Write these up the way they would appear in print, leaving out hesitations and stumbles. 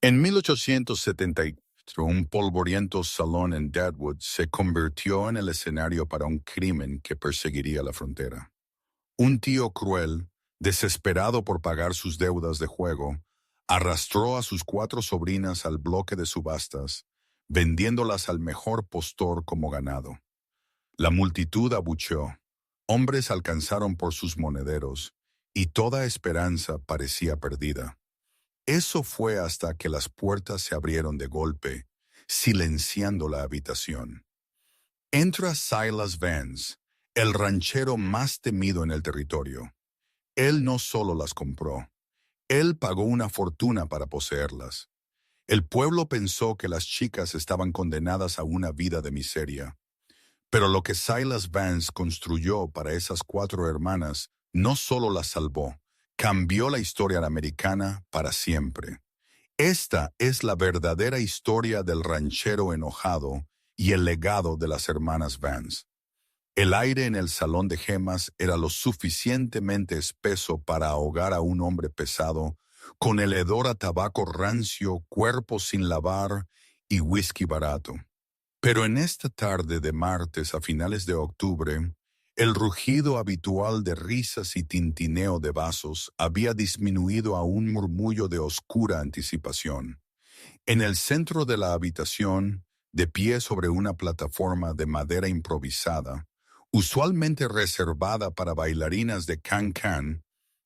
En 1874, un polvoriento salón en Deadwood se convirtió en el escenario para un crimen que perseguiría la frontera. Un tío cruel, desesperado por pagar sus deudas de juego, arrastró a sus 4 sobrinas al bloque de subastas, vendiéndolas al mejor postor como ganado. La multitud abucheó, hombres alcanzaron por sus monederos, y toda esperanza parecía perdida. Eso fue hasta que las puertas se abrieron de golpe, silenciando la habitación. Entra Silas Vance, el ranchero más temido en el territorio. Él no solo las compró, él pagó una fortuna para poseerlas. El pueblo pensó que las chicas estaban condenadas a una vida de miseria. Pero lo que Silas Vance construyó para esas 4 hermanas no solo las salvó, cambió la historia americana para siempre. Esta es la verdadera historia del ranchero enojado y el legado de las hermanas Vance. El aire en el salón de gemas era lo suficientemente espeso para ahogar a un hombre pesado, con el hedor a tabaco rancio, cuerpo sin lavar y whisky barato. Pero en esta tarde de martes a finales de octubre, el rugido habitual de risas y tintineo de vasos había disminuido a un murmullo de oscura anticipación. En el centro de la habitación, de pie sobre una plataforma de madera improvisada, usualmente reservada para bailarinas de can-can,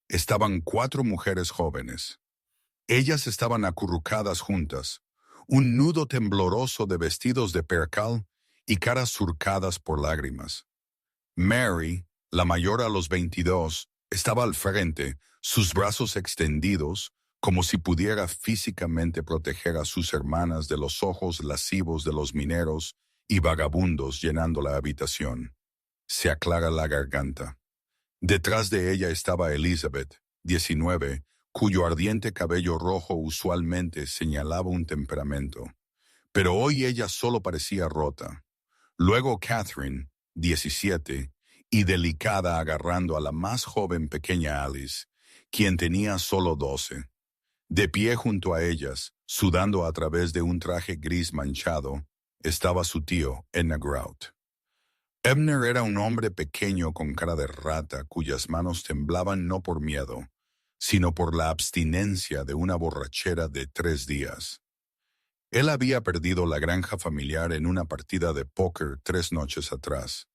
estaban 4 mujeres jóvenes. Ellas estaban acurrucadas juntas, un nudo tembloroso de vestidos de percal y caras surcadas por lágrimas. Mary, la mayor a los 22, estaba al frente, sus brazos extendidos, como si pudiera físicamente proteger a sus hermanas de los ojos lascivos de los mineros y vagabundos llenando la habitación. Se aclara la garganta. Detrás de ella estaba Elizabeth, 19, cuyo ardiente cabello rojo usualmente señalaba un temperamento. Pero hoy ella solo parecía rota. Luego Catherine, 17, y delicada agarrando a la más joven pequeña Alice, quien tenía solo 12. De pie junto a ellas, sudando a través de un traje gris manchado, estaba su tío, Edna Grout. Ebner era un hombre pequeño con cara de rata cuyas manos temblaban no por miedo, sino por la abstinencia de una borrachera de 3 días. Él había perdido la granja familiar en una partida de póker 3 noches atrás.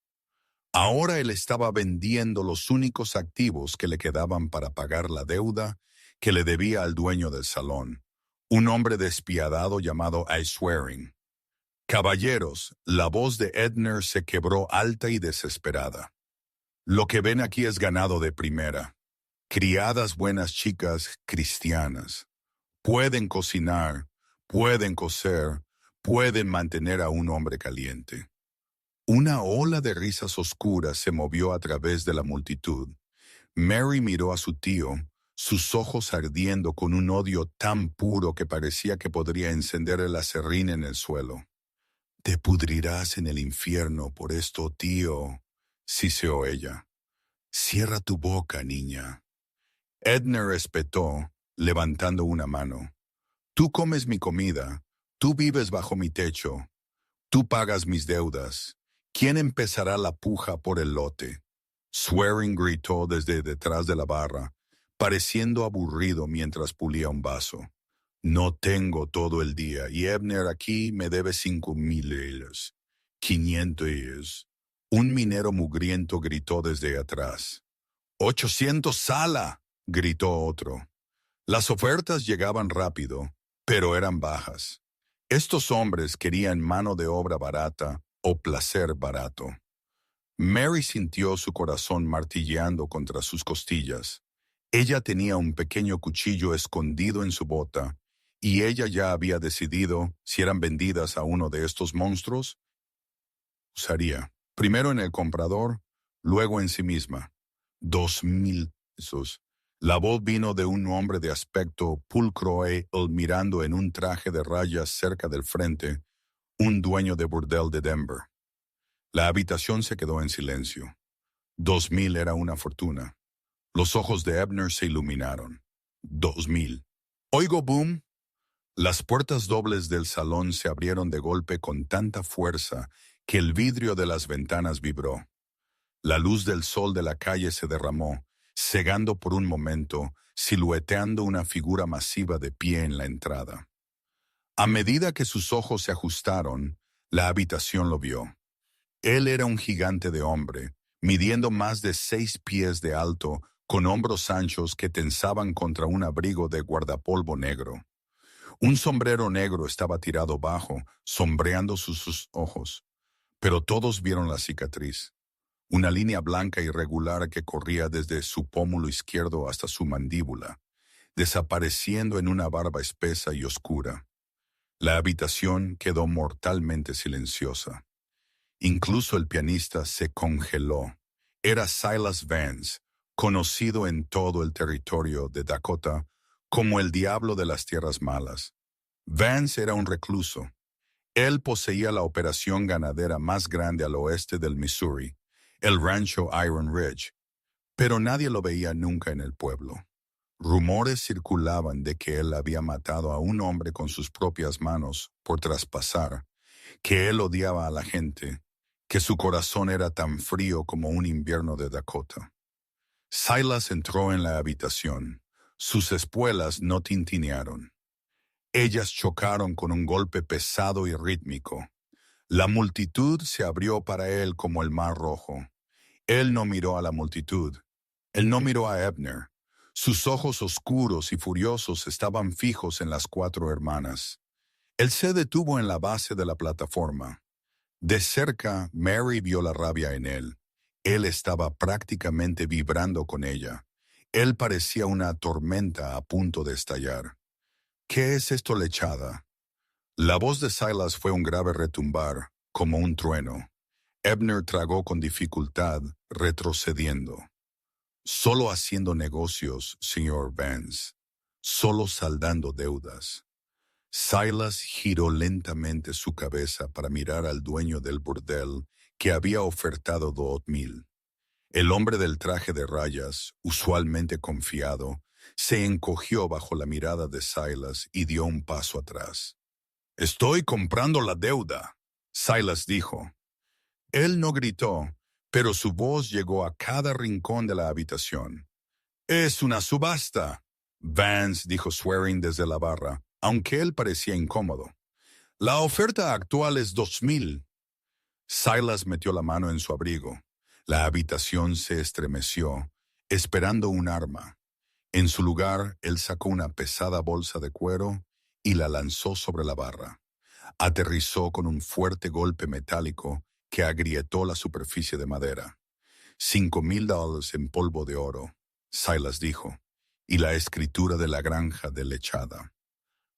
Ahora él estaba vendiendo los únicos activos que le quedaban para pagar la deuda que le debía al dueño del salón, un hombre despiadado llamado Swearing. Caballeros, la voz de Edner se quebró alta y desesperada. Lo que ven aquí es ganado de primera. Criadas buenas chicas cristianas. Pueden cocinar, pueden coser, pueden mantener a un hombre caliente. Una ola de risas oscuras se movió a través de la multitud. Mary miró a su tío, sus ojos ardiendo con un odio tan puro que parecía que podría encender el aserrín en el suelo. «Te pudrirás en el infierno por esto, tío», siseó ella. «Cierra tu boca, niña». Edna espetó, levantando una mano. «Tú comes mi comida, tú vives bajo mi techo, tú pagas mis deudas. ¿Quién empezará la puja por el lote?» Swearing gritó desde detrás de la barra, pareciendo aburrido mientras pulía un vaso. «No tengo todo el día, y Ebner aquí me debe 5,000 euros. 500 euros. Un minero mugriento gritó desde atrás. «¡800 sala!», gritó otro. Las ofertas llegaban rápido, pero eran bajas. Estos hombres querían mano de obra barata o placer barato. Mary sintió su corazón martilleando contra sus costillas. Ella tenía un pequeño cuchillo escondido en su bota, y ella ya había decidido si eran vendidas a uno de estos monstruos. Usaría, primero en el comprador, luego en sí misma. 2,000 pesos. La voz vino de un hombre de aspecto pulcro mirando en un traje de rayas cerca del frente, un dueño de burdel de Denver. La habitación se quedó en silencio. 2,000 era una fortuna. Los ojos de Ebner se iluminaron. 2,000. «Oigo, boom». Las puertas dobles del salón se abrieron de golpe con tanta fuerza que el vidrio de las ventanas vibró. La luz del sol de la calle se derramó, cegando por un momento, silueteando una figura masiva de pie en la entrada. A medida que sus ojos se ajustaron, la habitación lo vio. Él era un gigante de hombre, midiendo más de 6 pies de alto, con hombros anchos que tensaban contra un abrigo de guardapolvo negro. Un sombrero negro estaba tirado bajo, sombreando sus ojos, pero todos vieron la cicatriz. Una línea blanca irregular que corría desde su pómulo izquierdo hasta su mandíbula, desapareciendo en una barba espesa y oscura. La habitación quedó mortalmente silenciosa. Incluso el pianista se congeló. Era Silas Vance, conocido en todo el territorio de Dakota como el diablo de las tierras malas. Vance era un recluso. Él poseía la operación ganadera más grande al oeste del Missouri, el rancho Iron Ridge, pero nadie lo veía nunca en el pueblo. Rumores circulaban de que él había matado a un hombre con sus propias manos por traspasar, que él odiaba a la gente, que su corazón era tan frío como un invierno de Dakota. Silas entró en la habitación. Sus espuelas no tintinearon. Ellas chocaron con un golpe pesado y rítmico. La multitud se abrió para él como el mar rojo. Él no miró a la multitud. Él no miró a Abner. Sus ojos oscuros y furiosos estaban fijos en las 4 hermanas. Él se detuvo en la base de la plataforma. De cerca, Mary vio la rabia en él. Él estaba prácticamente vibrando con ella. Él parecía una tormenta a punto de estallar. ¿Qué es esto, lechada? La voz de Silas fue un grave retumbar, como un trueno. Abner tragó con dificultad, retrocediendo. Solo haciendo negocios, señor Vance. Solo saldando deudas. Silas giró lentamente su cabeza para mirar al dueño del burdel que había ofertado 2,000. El hombre del traje de rayas, usualmente confiado, se encogió bajo la mirada de Silas y dio un paso atrás. «Estoy comprando la deuda», Silas dijo. Él no gritó, pero su voz llegó a cada rincón de la habitación. «Es una subasta», Vance dijo Swearing desde la barra, aunque él parecía incómodo. «La oferta actual es 2,000». Silas metió la mano en su abrigo. La habitación se estremeció, esperando un arma. En su lugar, él sacó una pesada bolsa de cuero y la lanzó sobre la barra. Aterrizó con un fuerte golpe metálico que agrietó la superficie de madera. $5,000 en polvo de oro, Silas dijo, y la escritura de la granja de lechada.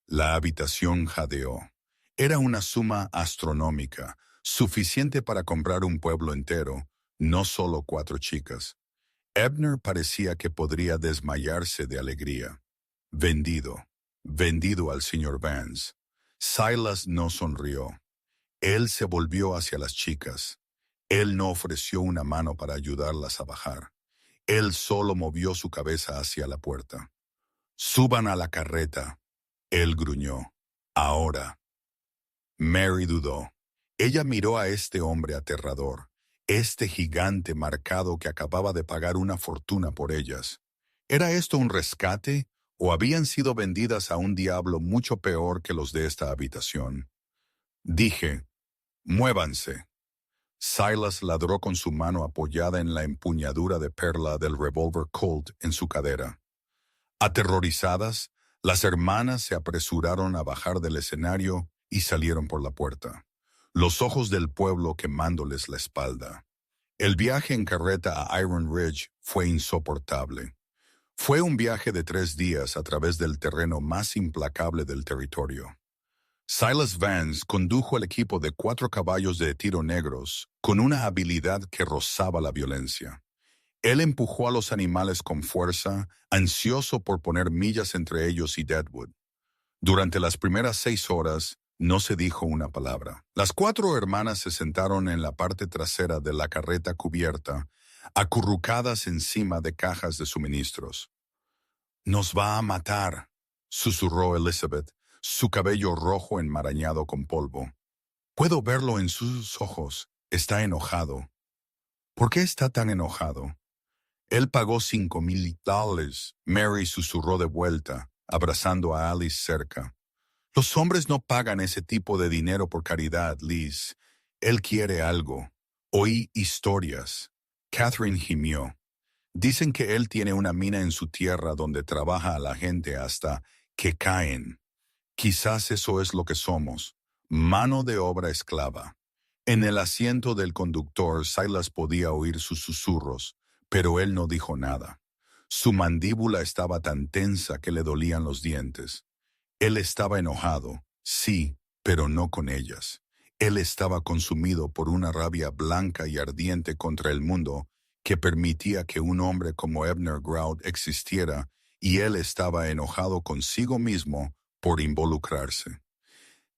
La habitación jadeó. Era una suma astronómica, suficiente para comprar un pueblo entero, no solo 4 chicas. Abner parecía que podría desmayarse de alegría. Vendido, vendido al señor Vance. Silas no sonrió. Él se volvió hacia las chicas. Él no ofreció una mano para ayudarlas a bajar. Él solo movió su cabeza hacia la puerta. «Suban a la carreta», él gruñó. «Ahora». Mary dudó. Ella miró a este hombre aterrador, este gigante marcado que acababa de pagar una fortuna por ellas. ¿Era esto un rescate o habían sido vendidas a un diablo mucho peor que los de esta habitación? Dije, «Muévanse». Silas ladró con su mano apoyada en la empuñadura de perla del revólver Colt en su cadera. Aterrorizadas, las hermanas se apresuraron a bajar del escenario y salieron por la puerta, los ojos del pueblo quemándoles la espalda. El viaje en carreta a Iron Ridge fue insoportable. Fue un viaje de 3 días a través del terreno más implacable del territorio. Silas Vance condujo el equipo de 4 caballos de tiro negros con una habilidad que rozaba la violencia. Él empujó a los animales con fuerza, ansioso por poner millas entre ellos y Deadwood. Durante las primeras 6 horas, no se dijo una palabra. Las 4 hermanas se sentaron en la parte trasera de la carreta cubierta, acurrucadas encima de cajas de suministros. «Nos va a matar», susurró Elizabeth, su cabello rojo enmarañado con polvo. Puedo verlo en sus ojos. Está enojado. ¿Por qué está tan enojado? Él pagó $5,000. Mary susurró de vuelta, abrazando a Alice cerca. Los hombres no pagan ese tipo de dinero por caridad, Liz. Él quiere algo. Oí historias. Catherine gimió. Dicen que él tiene una mina en su tierra donde trabaja a la gente hasta que caen. Quizás eso es lo que somos. Mano de obra esclava. En el asiento del conductor, Silas podía oír sus susurros, pero él no dijo nada. Su mandíbula estaba tan tensa que le dolían los dientes. Él estaba enojado, sí, pero no con ellas. Él estaba consumido por una rabia blanca y ardiente contra el mundo que permitía que un hombre como Abner Grout existiera, y él estaba enojado consigo mismo por involucrarse.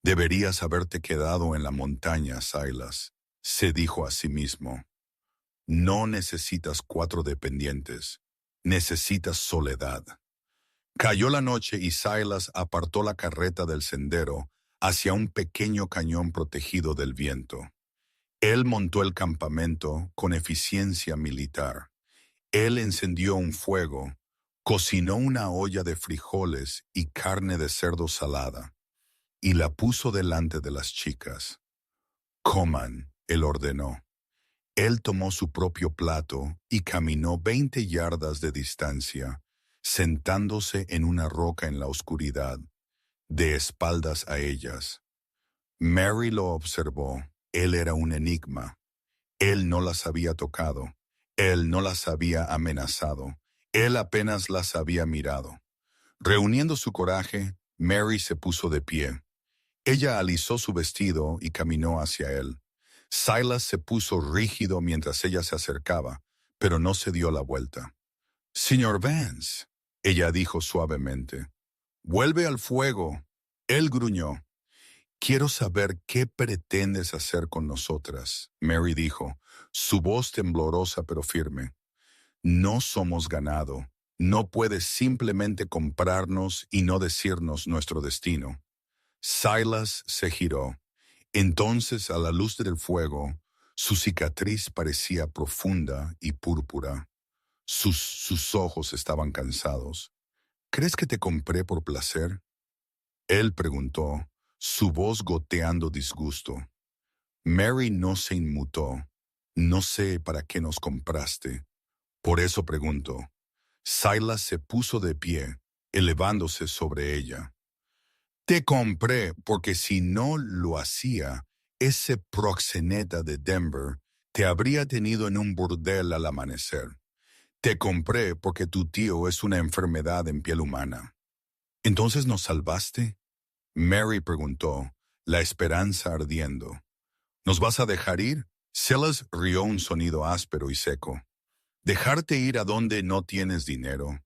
Deberías haberte quedado en la montaña, Silas, se dijo a sí mismo. No necesitas 4 dependientes, necesitas soledad. Cayó la noche y Silas apartó la carreta del sendero hacia un pequeño cañón protegido del viento. Él montó el campamento con eficiencia militar. Él encendió un fuego, cocinó una olla de frijoles y carne de cerdo salada, y la puso delante de las chicas. Coman, él ordenó. Él tomó su propio plato y caminó 20 yardas de distancia, sentándose en una roca en la oscuridad, de espaldas a ellas. Mary lo observó. Él era un enigma. Él no las había tocado. Él no las había amenazado. Él apenas las había mirado. Reuniendo su coraje, Mary se puso de pie. Ella alisó su vestido y caminó hacia él. Silas se puso rígido mientras ella se acercaba, pero no se dio la vuelta. «Señor Vance», ella dijo suavemente. «Vuelve al fuego». Él gruñó. «Quiero saber qué pretendes hacer con nosotras», Mary dijo, su voz temblorosa pero firme. «No somos ganado. No puedes simplemente comprarnos y no decirnos nuestro destino». Silas se giró. Entonces, a la luz del fuego, su cicatriz parecía profunda y púrpura. Sus ojos estaban cansados. «¿Crees que te compré por placer?», él preguntó, su voz goteando disgusto. Mary no se inmutó. «No sé para qué nos compraste. Por eso pregunto». Silas se puso de pie, elevándose sobre ella. «Te compré porque si no lo hacía, ese proxeneta de Denver te habría tenido en un burdel al amanecer. Te compré porque tu tío es una enfermedad en piel humana». «¿Entonces nos salvaste?», Mary preguntó, la esperanza ardiendo. «¿Nos vas a dejar ir?». Silas rió un sonido áspero y seco. «¿Dejarte ir a donde no tienes dinero?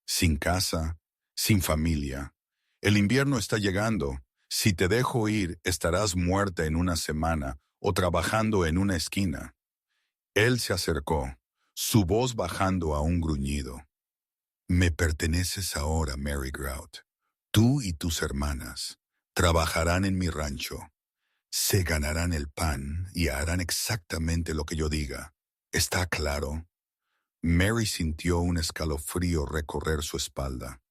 Sin casa, sin familia. El invierno está llegando. Si te dejo ir, estarás muerta en una semana o trabajando en una esquina». Él se acercó, su voz bajando a un gruñido. «Me perteneces ahora, Mary Grout. Tú y tus hermanas trabajarán en mi rancho. Se ganarán el pan y harán exactamente lo que yo diga. ¿Está claro?». Mary sintió un escalofrío recorrer su espalda.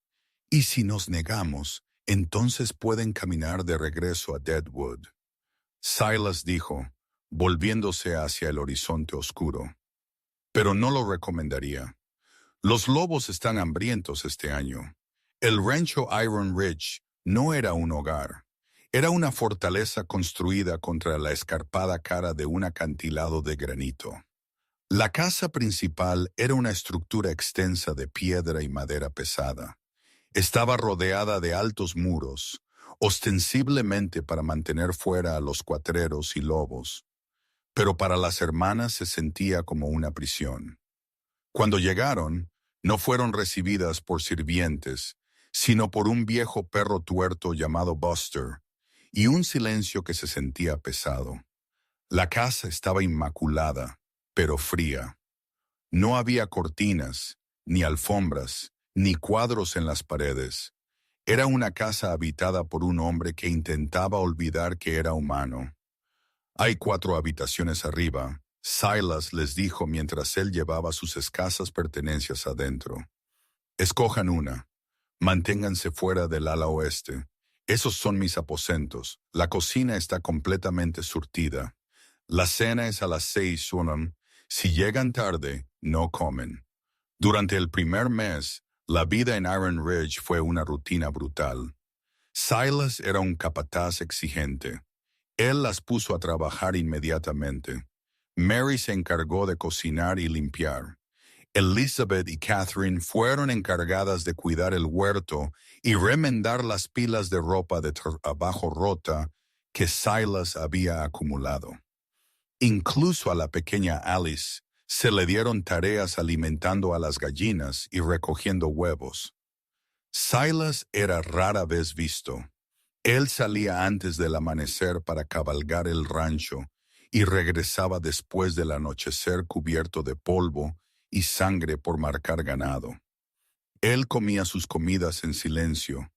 «Y si nos negamos, entonces pueden caminar de regreso a Deadwood». Silas dijo, volviéndose hacia el horizonte oscuro. «Pero no lo recomendaría. Los lobos están hambrientos este año. El rancho Iron Ridge no era un hogar. Era una fortaleza construida contra la escarpada cara de un acantilado de granito. La casa principal era una estructura extensa de piedra y madera pesada. Estaba rodeada de altos muros, ostensiblemente para mantener fuera a los cuatreros y lobos, pero para las hermanas se sentía como una prisión. Cuando llegaron, no fueron recibidas por sirvientes, sino por un viejo perro tuerto llamado Buster, y un silencio que se sentía pesado. La casa estaba inmaculada, pero fría. No había cortinas, ni alfombras, ni cuadros en las paredes. Era una casa habitada por un hombre que intentaba olvidar que era humano. Hay 4 habitaciones arriba, Silas les dijo mientras él llevaba sus escasas pertenencias adentro. Escojan una. Manténganse fuera del ala oeste. Esos son mis aposentos. La cocina está completamente surtida. La cena es a las 6 suenan. Si llegan tarde, no comen. Durante el primer mes, la vida en Iron Ridge fue una rutina brutal. Silas era un capataz exigente. Él las puso a trabajar inmediatamente. Mary se encargó de cocinar y limpiar. Elizabeth y Catherine fueron encargadas de cuidar el huerto y remendar las pilas de ropa de trabajo rota que Silas había acumulado. Incluso a la pequeña Alice se le dieron tareas alimentando a las gallinas y recogiendo huevos. Silas era rara vez visto. Él salía antes del amanecer para cabalgar el rancho y regresaba después del anochecer cubierto de polvo y sangre por marcar ganado. Él comía sus comidas en silencio,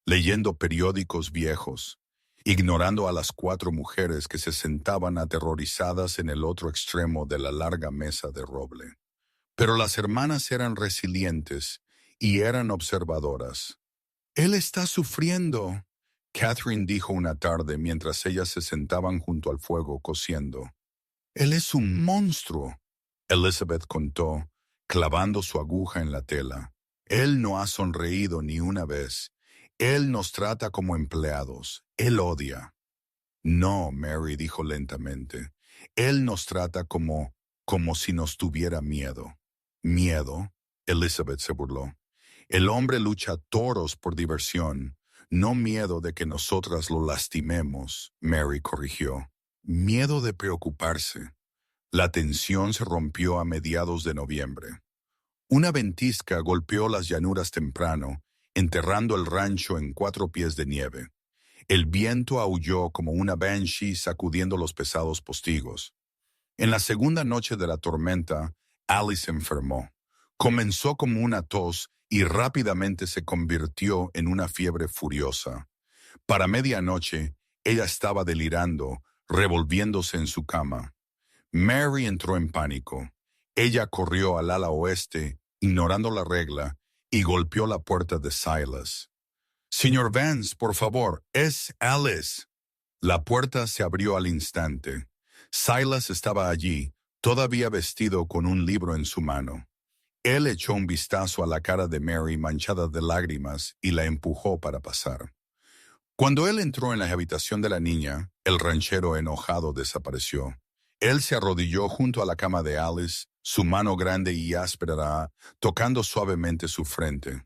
leyendo periódicos viejos, ignorando a las 4 mujeres que se sentaban aterrorizadas en el otro extremo de la larga mesa de roble. Pero las hermanas eran resilientes y eran observadoras. «Él está sufriendo», Catherine dijo una tarde mientras ellas se sentaban junto al fuego cociendo. «Él es un monstruo», Elizabeth contó, clavando su aguja en la tela. «Él no ha sonreído ni una vez. Él nos trata como empleados. Él odia». «No», Mary dijo lentamente. «Él nos trata como si nos tuviera miedo». «¿Miedo?», Elizabeth se burló. «El hombre lucha toros por diversión, no miedo de que nosotras lo lastimemos», Mary corrigió. «Miedo de preocuparse». La tensión se rompió a mediados de noviembre. Una ventisca golpeó las llanuras temprano, enterrando el rancho en 4 pies de nieve. El viento aulló como una banshee sacudiendo los pesados postigos. En la segunda noche de la tormenta, Alice enfermó. Comenzó como una tos y rápidamente se convirtió en una fiebre furiosa. Para medianoche, ella estaba delirando, revolviéndose en su cama. Mary entró en pánico. Ella corrió al ala oeste, ignorando la regla, y golpeó la puerta de Silas. «Señor Vance, por favor, es Alice». La puerta se abrió al instante. Silas estaba allí, todavía vestido con un libro en su mano. Él echó un vistazo a la cara de Mary manchada de lágrimas y la empujó para pasar. Cuando él entró en la habitación de la niña, el ranchero enojado desapareció. Él se arrodilló junto a la cama de Alice, su mano grande y áspera tocando suavemente su frente.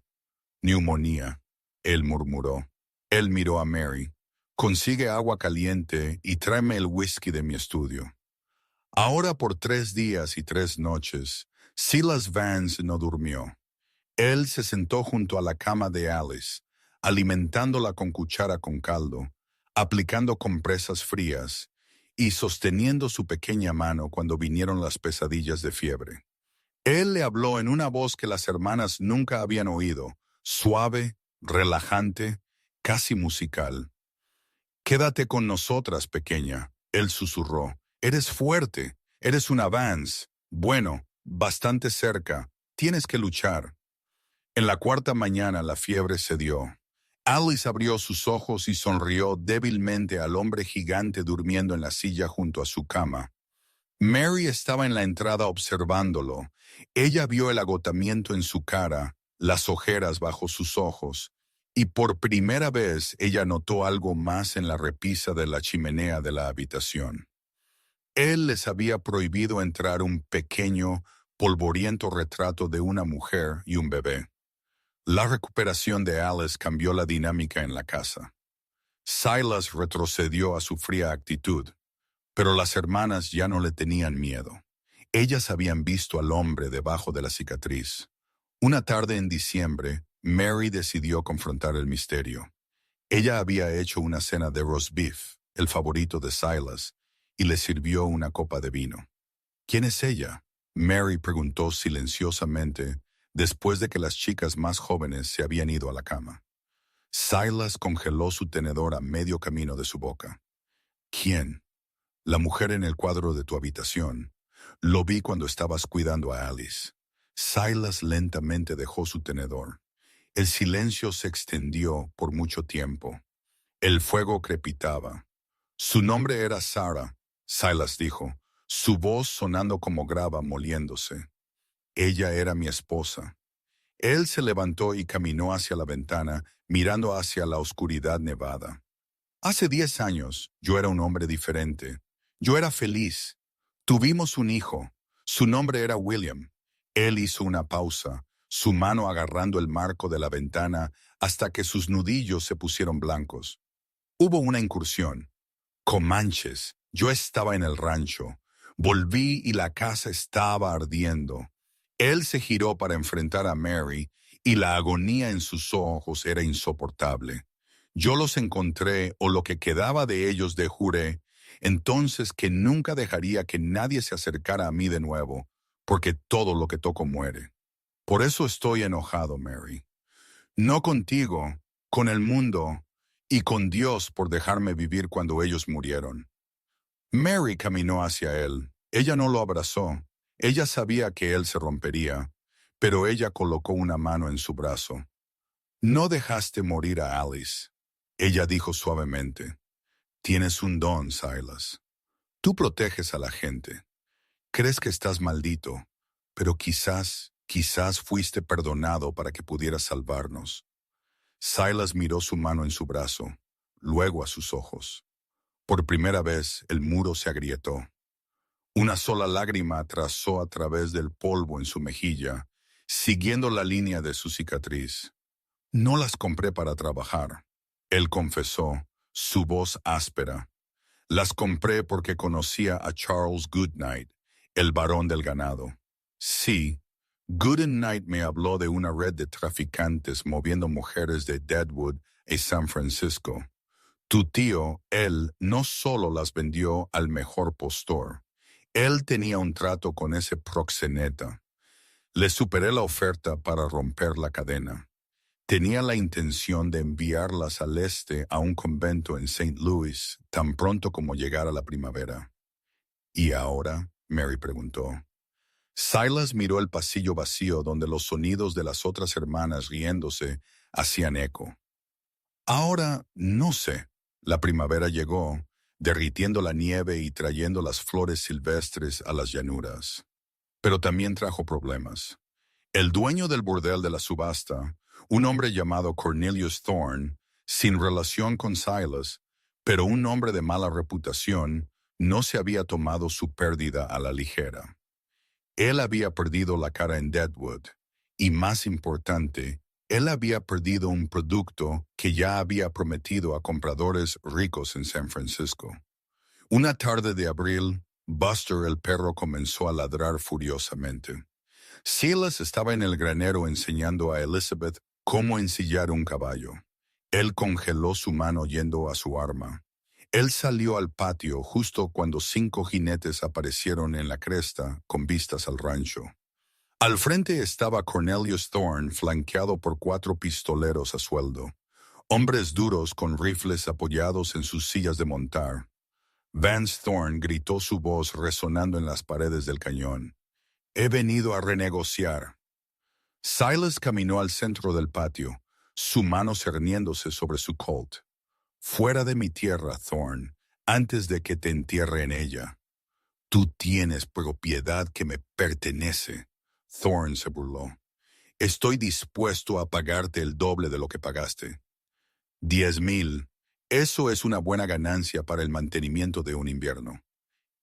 «Neumonía», él murmuró. Él miró a Mary. «Consigue agua caliente y tráeme el whisky de mi estudio». Ahora por 3 días y 3 noches, Silas Vance no durmió. Él se sentó junto a la cama de Alice, alimentándola con cuchara con caldo, aplicando compresas frías y sosteniendo su pequeña mano cuando vinieron las pesadillas de fiebre. Él le habló en una voz que las hermanas nunca habían oído, suave, relajante, casi musical. «Quédate con nosotras, pequeña», él susurró. «Eres fuerte, eres una Vance. Bueno, bastante cerca, tienes que luchar». En la 4ª mañana la fiebre cedió. Alice abrió sus ojos y sonrió débilmente al hombre gigante durmiendo en la silla junto a su cama. Mary estaba en la entrada observándolo. Ella vio el agotamiento en su cara, las ojeras bajo sus ojos, y por primera vez ella notó algo más en la repisa de la chimenea de la habitación. Él les había prohibido entrar un pequeño, polvoriento retrato de una mujer y un bebé. La recuperación de Alice cambió la dinámica en la casa. Silas retrocedió a su fría actitud, pero las hermanas ya no le tenían miedo. Ellas habían visto al hombre debajo de la cicatriz. Una tarde en diciembre, Mary decidió confrontar el misterio. Ella había hecho una cena de roast beef, el favorito de Silas, y le sirvió una copa de vino. «¿Quién es ella?», Mary preguntó silenciosamente, después de que las chicas más jóvenes se habían ido a la cama. Silas congeló su tenedor a medio camino de su boca. ¿Quién? La mujer en el cuadro de tu habitación. Lo vi cuando estabas cuidando a Alice. Silas lentamente dejó su tenedor. El silencio se extendió por mucho tiempo. El fuego crepitaba. Su nombre era Sarah, Silas dijo, su voz sonando como grava moliéndose. Ella era mi esposa. Él se levantó y caminó hacia la ventana, mirando hacia la oscuridad nevada. Hace 10 años, yo era un hombre diferente. Yo era feliz. Tuvimos un hijo. Su nombre era William. Él hizo una pausa, su mano agarrando el marco de la ventana hasta que sus nudillos se pusieron blancos. Hubo una incursión. Comanches, yo estaba en el rancho. Volví y la casa estaba ardiendo. Él se giró para enfrentar a Mary y la agonía en sus ojos era insoportable. Yo los encontré, o lo que quedaba de ellos de juré, entonces que nunca dejaría que nadie se acercara a mí de nuevo, porque todo lo que toco muere. Por eso estoy enojado, Mary. No contigo, con el mundo y con Dios por dejarme vivir cuando ellos murieron. Mary caminó hacia él. Ella no lo abrazó. Ella sabía que él se rompería, pero ella colocó una mano en su brazo. No dejaste morir a Alice. Ella dijo suavemente. Tienes un don, Silas. Tú proteges a la gente. Crees que estás maldito, pero quizás fuiste perdonado para que pudieras salvarnos. Silas miró su mano en su brazo, luego a sus ojos. Por primera vez, el muro se agrietó. Una sola lágrima trazó a través del polvo en su mejilla, siguiendo la línea de su cicatriz. No las compré para trabajar, él confesó, su voz áspera. Las compré porque conocía a Charles Goodnight, el varón del ganado. Sí, Goodnight me habló de una red de traficantes moviendo mujeres de Deadwood a San Francisco. Tu tío, él, no solo las vendió al mejor postor. Él tenía un trato con ese proxeneta. Le superé la oferta para romper la cadena. Tenía la intención de enviarlas al este a un convento en St. Louis tan pronto como llegara la primavera. ¿Y ahora? Mary preguntó. Silas miró el pasillo vacío donde los sonidos de las otras hermanas riéndose hacían eco. Ahora no sé. La primavera llegó, derritiendo la nieve y trayendo las flores silvestres a las llanuras. Pero también trajo problemas. El dueño del burdel de la subasta, un hombre llamado Cornelius Thorne, sin relación con Silas, pero un hombre de mala reputación, no se había tomado su pérdida a la ligera. Él había perdido la cara en Deadwood, y más importante, él había perdido un producto que ya había prometido a compradores ricos en San Francisco. Una tarde de abril, Buster el perro comenzó a ladrar furiosamente. Silas estaba en el granero enseñando a Elizabeth cómo ensillar un caballo. Él congeló su mano yendo a su arma. Él salió al patio justo cuando 5 jinetes aparecieron en la cresta con vistas al rancho. Al frente estaba Cornelius Thorne flanqueado por 4 pistoleros a sueldo, hombres duros con rifles apoyados en sus sillas de montar. Vance Thorne gritó, su voz resonando en las paredes del cañón. «He venido a renegociar». Silas caminó al centro del patio, su mano cerniéndose sobre su Colt. «Fuera de mi tierra, Thorne, antes de que te entierre en ella. Tú tienes propiedad que me pertenece». Thorne se burló. «Estoy dispuesto a pagarte el doble de lo que pagaste». 10,000. Eso es una buena ganancia para el mantenimiento de un invierno.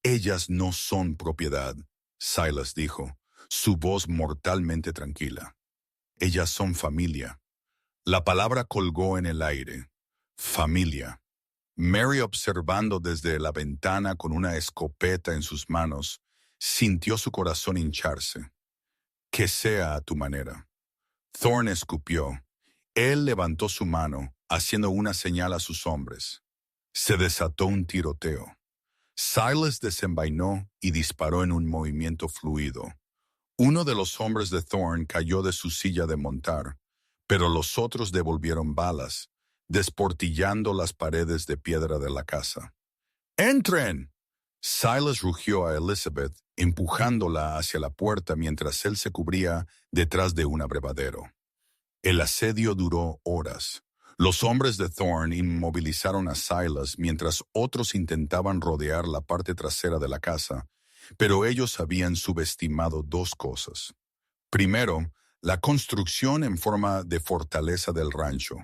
«Ellas no son propiedad», Silas dijo, su voz mortalmente tranquila. «Ellas son familia». La palabra colgó en el aire. Familia. Mary, observando desde la ventana con una escopeta en sus manos, sintió su corazón hincharse. «Que sea a tu manera». Thorne escupió. Él levantó su mano, haciendo una señal a sus hombres. Se desató un tiroteo. Silas desenvainó y disparó en un movimiento fluido. Uno de los hombres de Thorne cayó de su silla de montar, pero los otros devolvieron balas, desportillando las paredes de piedra de la casa. ¡Entren! Silas rugió a Elizabeth, empujándola hacia la puerta mientras él se cubría detrás de un abrevadero. El asedio duró horas. Los hombres de Thorne inmovilizaron a Silas mientras otros intentaban rodear la parte trasera de la casa, pero ellos habían subestimado dos cosas. Primero, la construcción en forma de fortaleza del rancho.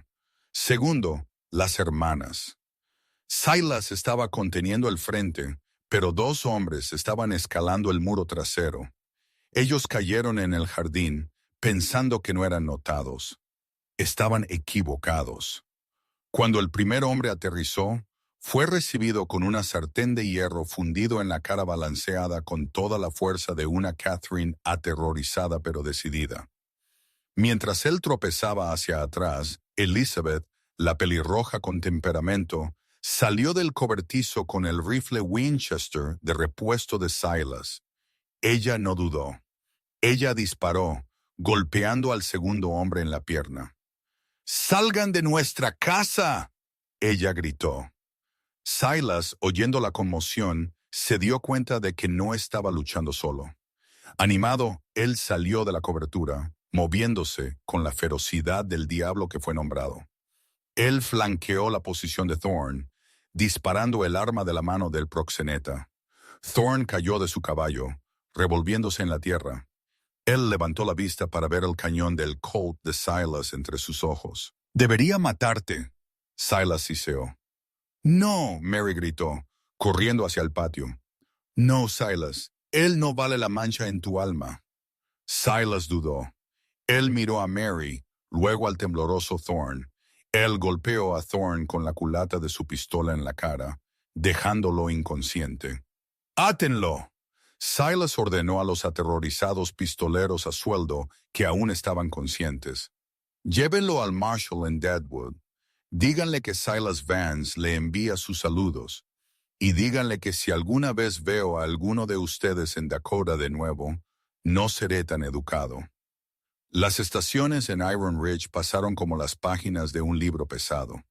Segundo, las hermanas. Silas estaba conteniendo el frente, pero dos hombres estaban escalando el muro trasero. Ellos cayeron en el jardín, pensando que no eran notados. Estaban equivocados. Cuando el primer hombre aterrizó, fue recibido con una sartén de hierro fundido en la cara balanceada con toda la fuerza de una Catherine aterrorizada pero decidida. Mientras él tropezaba hacia atrás, Elizabeth, la pelirroja con temperamento, salió del cobertizo con el rifle Winchester de repuesto de Silas. Ella no dudó. Ella disparó, golpeando al segundo hombre en la pierna. ¡Salgan de nuestra casa!, ella gritó. Silas, oyendo la conmoción, se dio cuenta de que no estaba luchando solo. Animado, él salió de la cobertura, moviéndose con la ferocidad del diablo que fue nombrado. Él flanqueó la posición de Thorne, disparando el arma de la mano del proxeneta. Thorne cayó de su caballo, revolviéndose en la tierra. Él levantó la vista para ver el cañón del Colt de Silas entre sus ojos. «Debería matarte», Silas siseó. «No», Mary gritó, corriendo hacia el patio. «No, Silas, él no vale la mancha en tu alma». Silas dudó. Él miró a Mary, luego al tembloroso Thorne. Él golpeó a Thorne con la culata de su pistola en la cara, dejándolo inconsciente. «¡Átenlo!». Silas ordenó a los aterrorizados pistoleros a sueldo que aún estaban conscientes. «Llévenlo al Marshal en Deadwood. Díganle que Silas Vance le envía sus saludos. Y díganle que si alguna vez veo a alguno de ustedes en Dakota de nuevo, no seré tan educado». Las estaciones en Iron Ridge pasaron como las páginas de un libro pesado.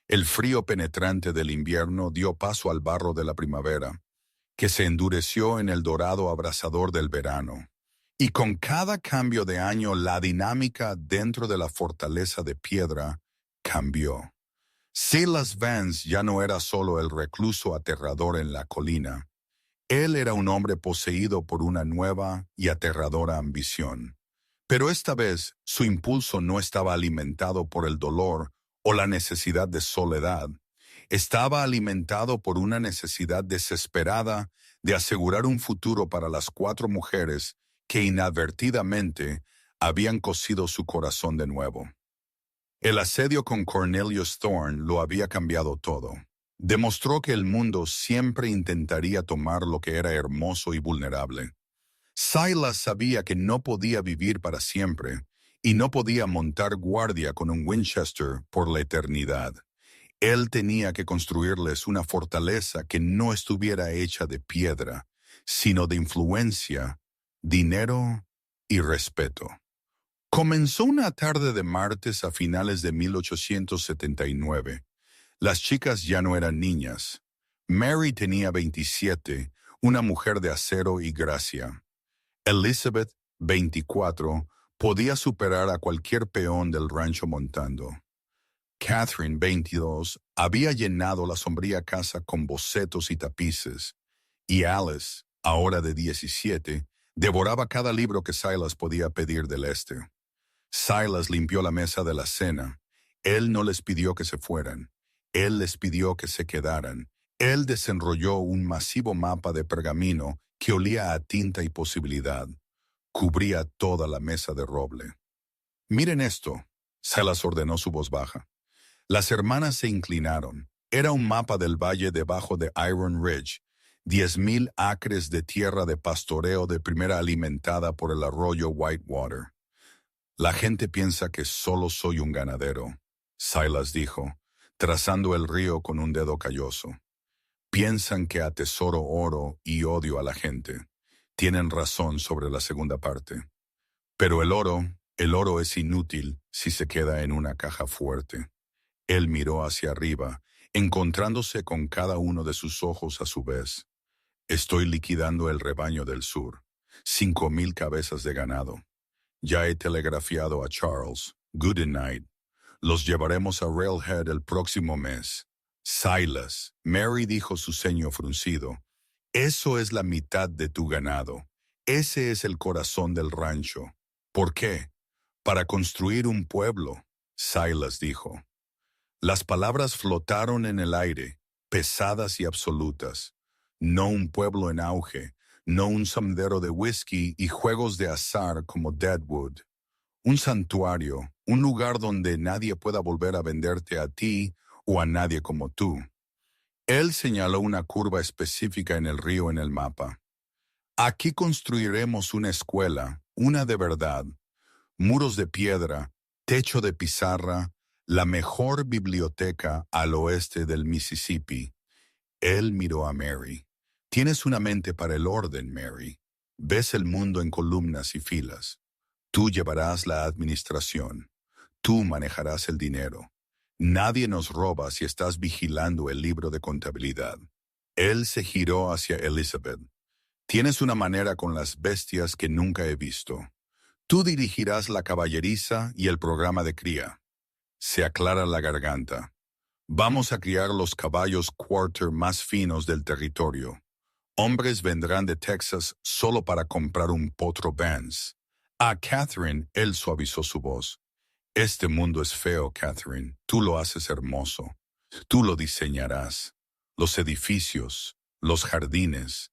El frío penetrante del invierno dio paso al barro de la primavera, que se endureció en el dorado abrasador del verano. Y con cada cambio de año la dinámica dentro de la fortaleza de piedra cambió. Silas Vance ya no era solo el recluso aterrador en la colina. Él era un hombre poseído por una nueva y aterradora ambición. Pero esta vez su impulso no estaba alimentado por el dolor o la necesidad de soledad. Estaba alimentado por una necesidad desesperada de asegurar un futuro para las 4 mujeres que inadvertidamente habían cosido su corazón de nuevo. El asedio con Cornelius Thorne lo había cambiado todo. Demostró que el mundo siempre intentaría tomar lo que era hermoso y vulnerable. Silas sabía que no podía vivir para siempre y no podía montar guardia con un Winchester por la eternidad. Él tenía que construirles una fortaleza que no estuviera hecha de piedra, sino de influencia, dinero y respeto. Comenzó una tarde de martes a finales de 1879. Las chicas ya no eran niñas. Mary tenía 27, una mujer de acero y gracia. Elizabeth, 24, podía superar a cualquier peón del rancho montando. Catherine, 22, había llenado la sombría casa con bocetos y tapices. Y Alice, ahora de 17, devoraba cada libro que Silas podía pedir del este. Silas limpió la mesa de la cena. Él no les pidió que se fueran. Él les pidió que se quedaran. Él desenrolló un masivo mapa de pergamino que olía a tinta y posibilidad. Cubría toda la mesa de roble. «Miren esto», Silas ordenó su voz baja. Las hermanas se inclinaron. Era un mapa del valle debajo de Iron Ridge, 10,000 acres de tierra de pastoreo de primera alimentada por el arroyo Whitewater. «La gente piensa que solo soy un ganadero», Silas dijo, trazando el río con un dedo calloso. «Piensan que atesoro oro y odio a la gente. Tienen razón sobre la segunda parte. Pero el oro es inútil si se queda en una caja fuerte. Él miró hacia arriba, encontrándose con cada uno de sus ojos a su vez. Estoy liquidando el rebaño del sur, 5,000 cabezas de ganado. Ya he telegrafiado a Charles. Good night. Los llevaremos a Railhead el próximo mes. Silas, Mary dijo su ceño fruncido, eso es la mitad de tu ganado. Ese es el corazón del rancho. ¿Por qué? Para construir un pueblo, Silas dijo. Las palabras flotaron en el aire, pesadas y absolutas. No un pueblo en auge, no un sendero de whisky y juegos de azar como Deadwood. Un santuario, un lugar donde nadie pueda volver a venderte a ti o a nadie como tú. Él señaló una curva específica en el río en el mapa. Aquí construiremos una escuela, una de verdad, muros de piedra, techo de pizarra, la mejor biblioteca al oeste del Mississippi. Él miró a Mary. Tienes una mente para el orden, Mary. Ves el mundo en columnas y filas. Tú llevarás la administración. Tú manejarás el dinero. Nadie nos roba si estás vigilando el libro de contabilidad. Él se giró hacia Elizabeth. Tienes una manera con las bestias que nunca he visto. Tú dirigirás la caballeriza y el programa de cría. Se aclara la garganta. Vamos a criar los caballos quarter más finos del territorio. Hombres vendrán de Texas solo para comprar un potro Vance. A Catherine, él suavizó su voz. Este mundo es feo, Catherine. Tú lo haces hermoso. Tú lo diseñarás. Los edificios, los jardines.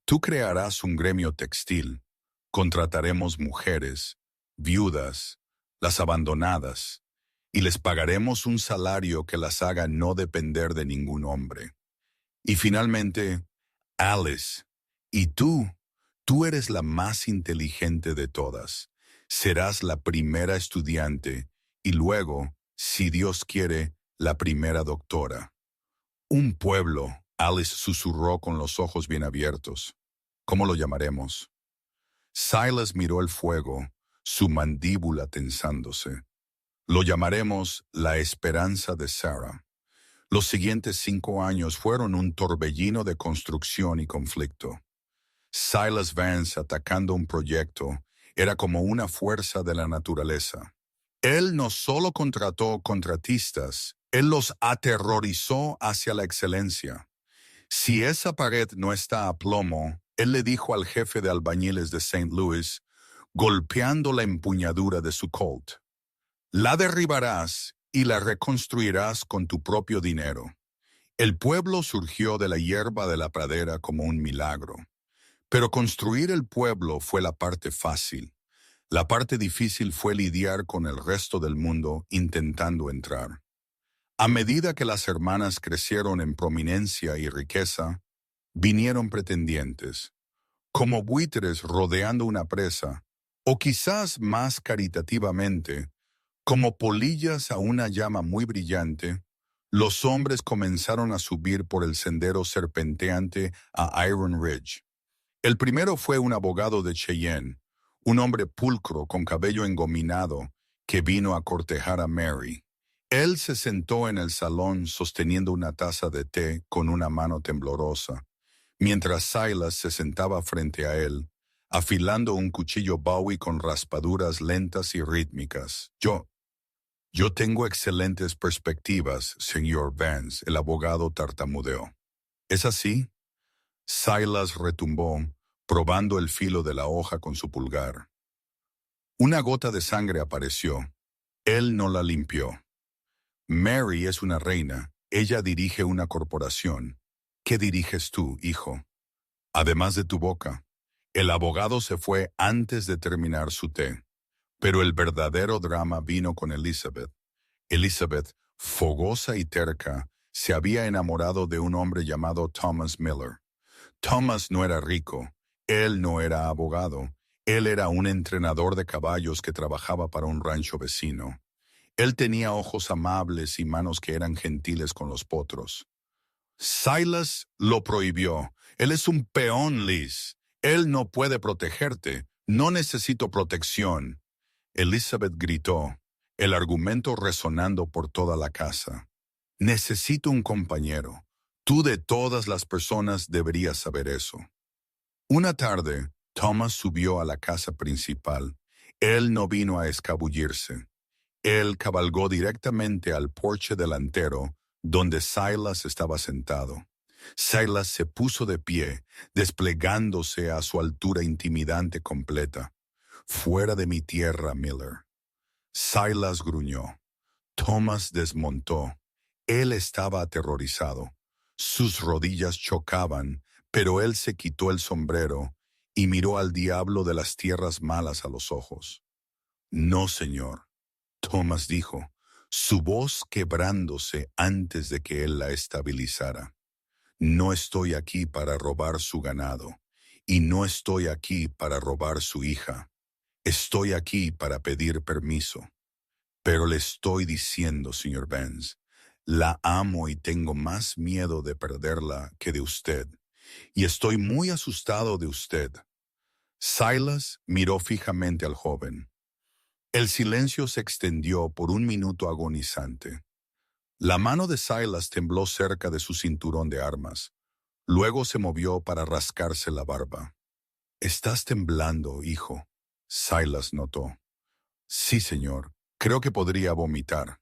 Tú crearás un gremio textil. Contrataremos mujeres, viudas, las abandonadas, y les pagaremos un salario que las haga no depender de ningún hombre. Y finalmente, Alice, y tú eres la más inteligente de todas. Serás la primera estudiante y luego, si Dios quiere, la primera doctora. Un pueblo, Alice susurró con los ojos bien abiertos. ¿Cómo lo llamaremos? Silas miró el fuego, su mandíbula tensándose. Lo llamaremos la esperanza de Sarah. Los siguientes 5 años fueron un torbellino de construcción y conflicto. Silas Vance atacando un proyecto era como una fuerza de la naturaleza. Él no solo contrató contratistas, él los aterrorizó hacia la excelencia. Si esa pared no está a plomo, él le dijo al jefe de albañiles de St. Louis, golpeando la empuñadura de su Colt, la derribarás y la reconstruirás con tu propio dinero. El pueblo surgió de la hierba de la pradera como un milagro. Pero construir el pueblo fue la parte fácil. La parte difícil fue lidiar con el resto del mundo intentando entrar. A medida que las hermanas crecieron en prominencia y riqueza, vinieron pretendientes, como buitres rodeando una presa, o quizás más caritativamente, como polillas a una llama muy brillante, los hombres comenzaron a subir por el sendero serpenteante a Iron Ridge. El primero fue un abogado de Cheyenne, un hombre pulcro con cabello engominado que vino a cortejar a Mary. Él se sentó en el salón sosteniendo una taza de té con una mano temblorosa, mientras Silas se sentaba frente a él, afilando un cuchillo Bowie con raspaduras lentas y rítmicas. Yo tengo excelentes perspectivas, señor Vance, el abogado tartamudeó. ¿Es así? Silas retumbó, probando el filo de la hoja con su pulgar. Una gota de sangre apareció. Él no la limpió. Mary es una reina. Ella dirige una corporación. ¿Qué diriges tú, hijo? Además de tu boca. El abogado se fue antes de terminar su té. Pero el verdadero drama vino con Elizabeth. Elizabeth, fogosa y terca, se había enamorado de un hombre llamado Thomas Miller. Thomas no era rico, él no era abogado, él era un entrenador de caballos que trabajaba para un rancho vecino. Él tenía ojos amables y manos que eran gentiles con los potros. Silas lo prohibió. Él es un peón, Liz. Él no puede protegerte. No necesito protección. Elizabeth gritó. el argumento resonando por toda la casa. Necesito un compañero. Tú de todas las personas deberías saber eso. Una tarde, Thomas subió a la casa principal. Él no vino a escabullirse. Él cabalgó directamente al porche delantero, donde Silas estaba sentado. Silas se puso de pie, desplegándose a su altura intimidante completa. «Fuera de mi tierra, Miller». Silas gruñó. Thomas desmontó. Él estaba aterrorizado. Sus rodillas chocaban, pero él se quitó el sombrero y miró al diablo de las tierras malas a los ojos. «No, señor», Thomas dijo, su voz quebrándose antes de que él la estabilizara. «No estoy aquí para robar su ganado, y no estoy aquí para robar su hija. Estoy aquí para pedir permiso. Pero le estoy diciendo, señor Vance, la amo y tengo más miedo de perderla que de usted, y estoy muy asustado de usted». Silas miró fijamente al joven. El silencio se extendió por un minuto agonizante. La mano de Silas tembló cerca de su cinturón de armas. Luego se movió para rascarse la barba. «Estás temblando, hijo», Silas notó. «Sí, señor. Creo que podría vomitar».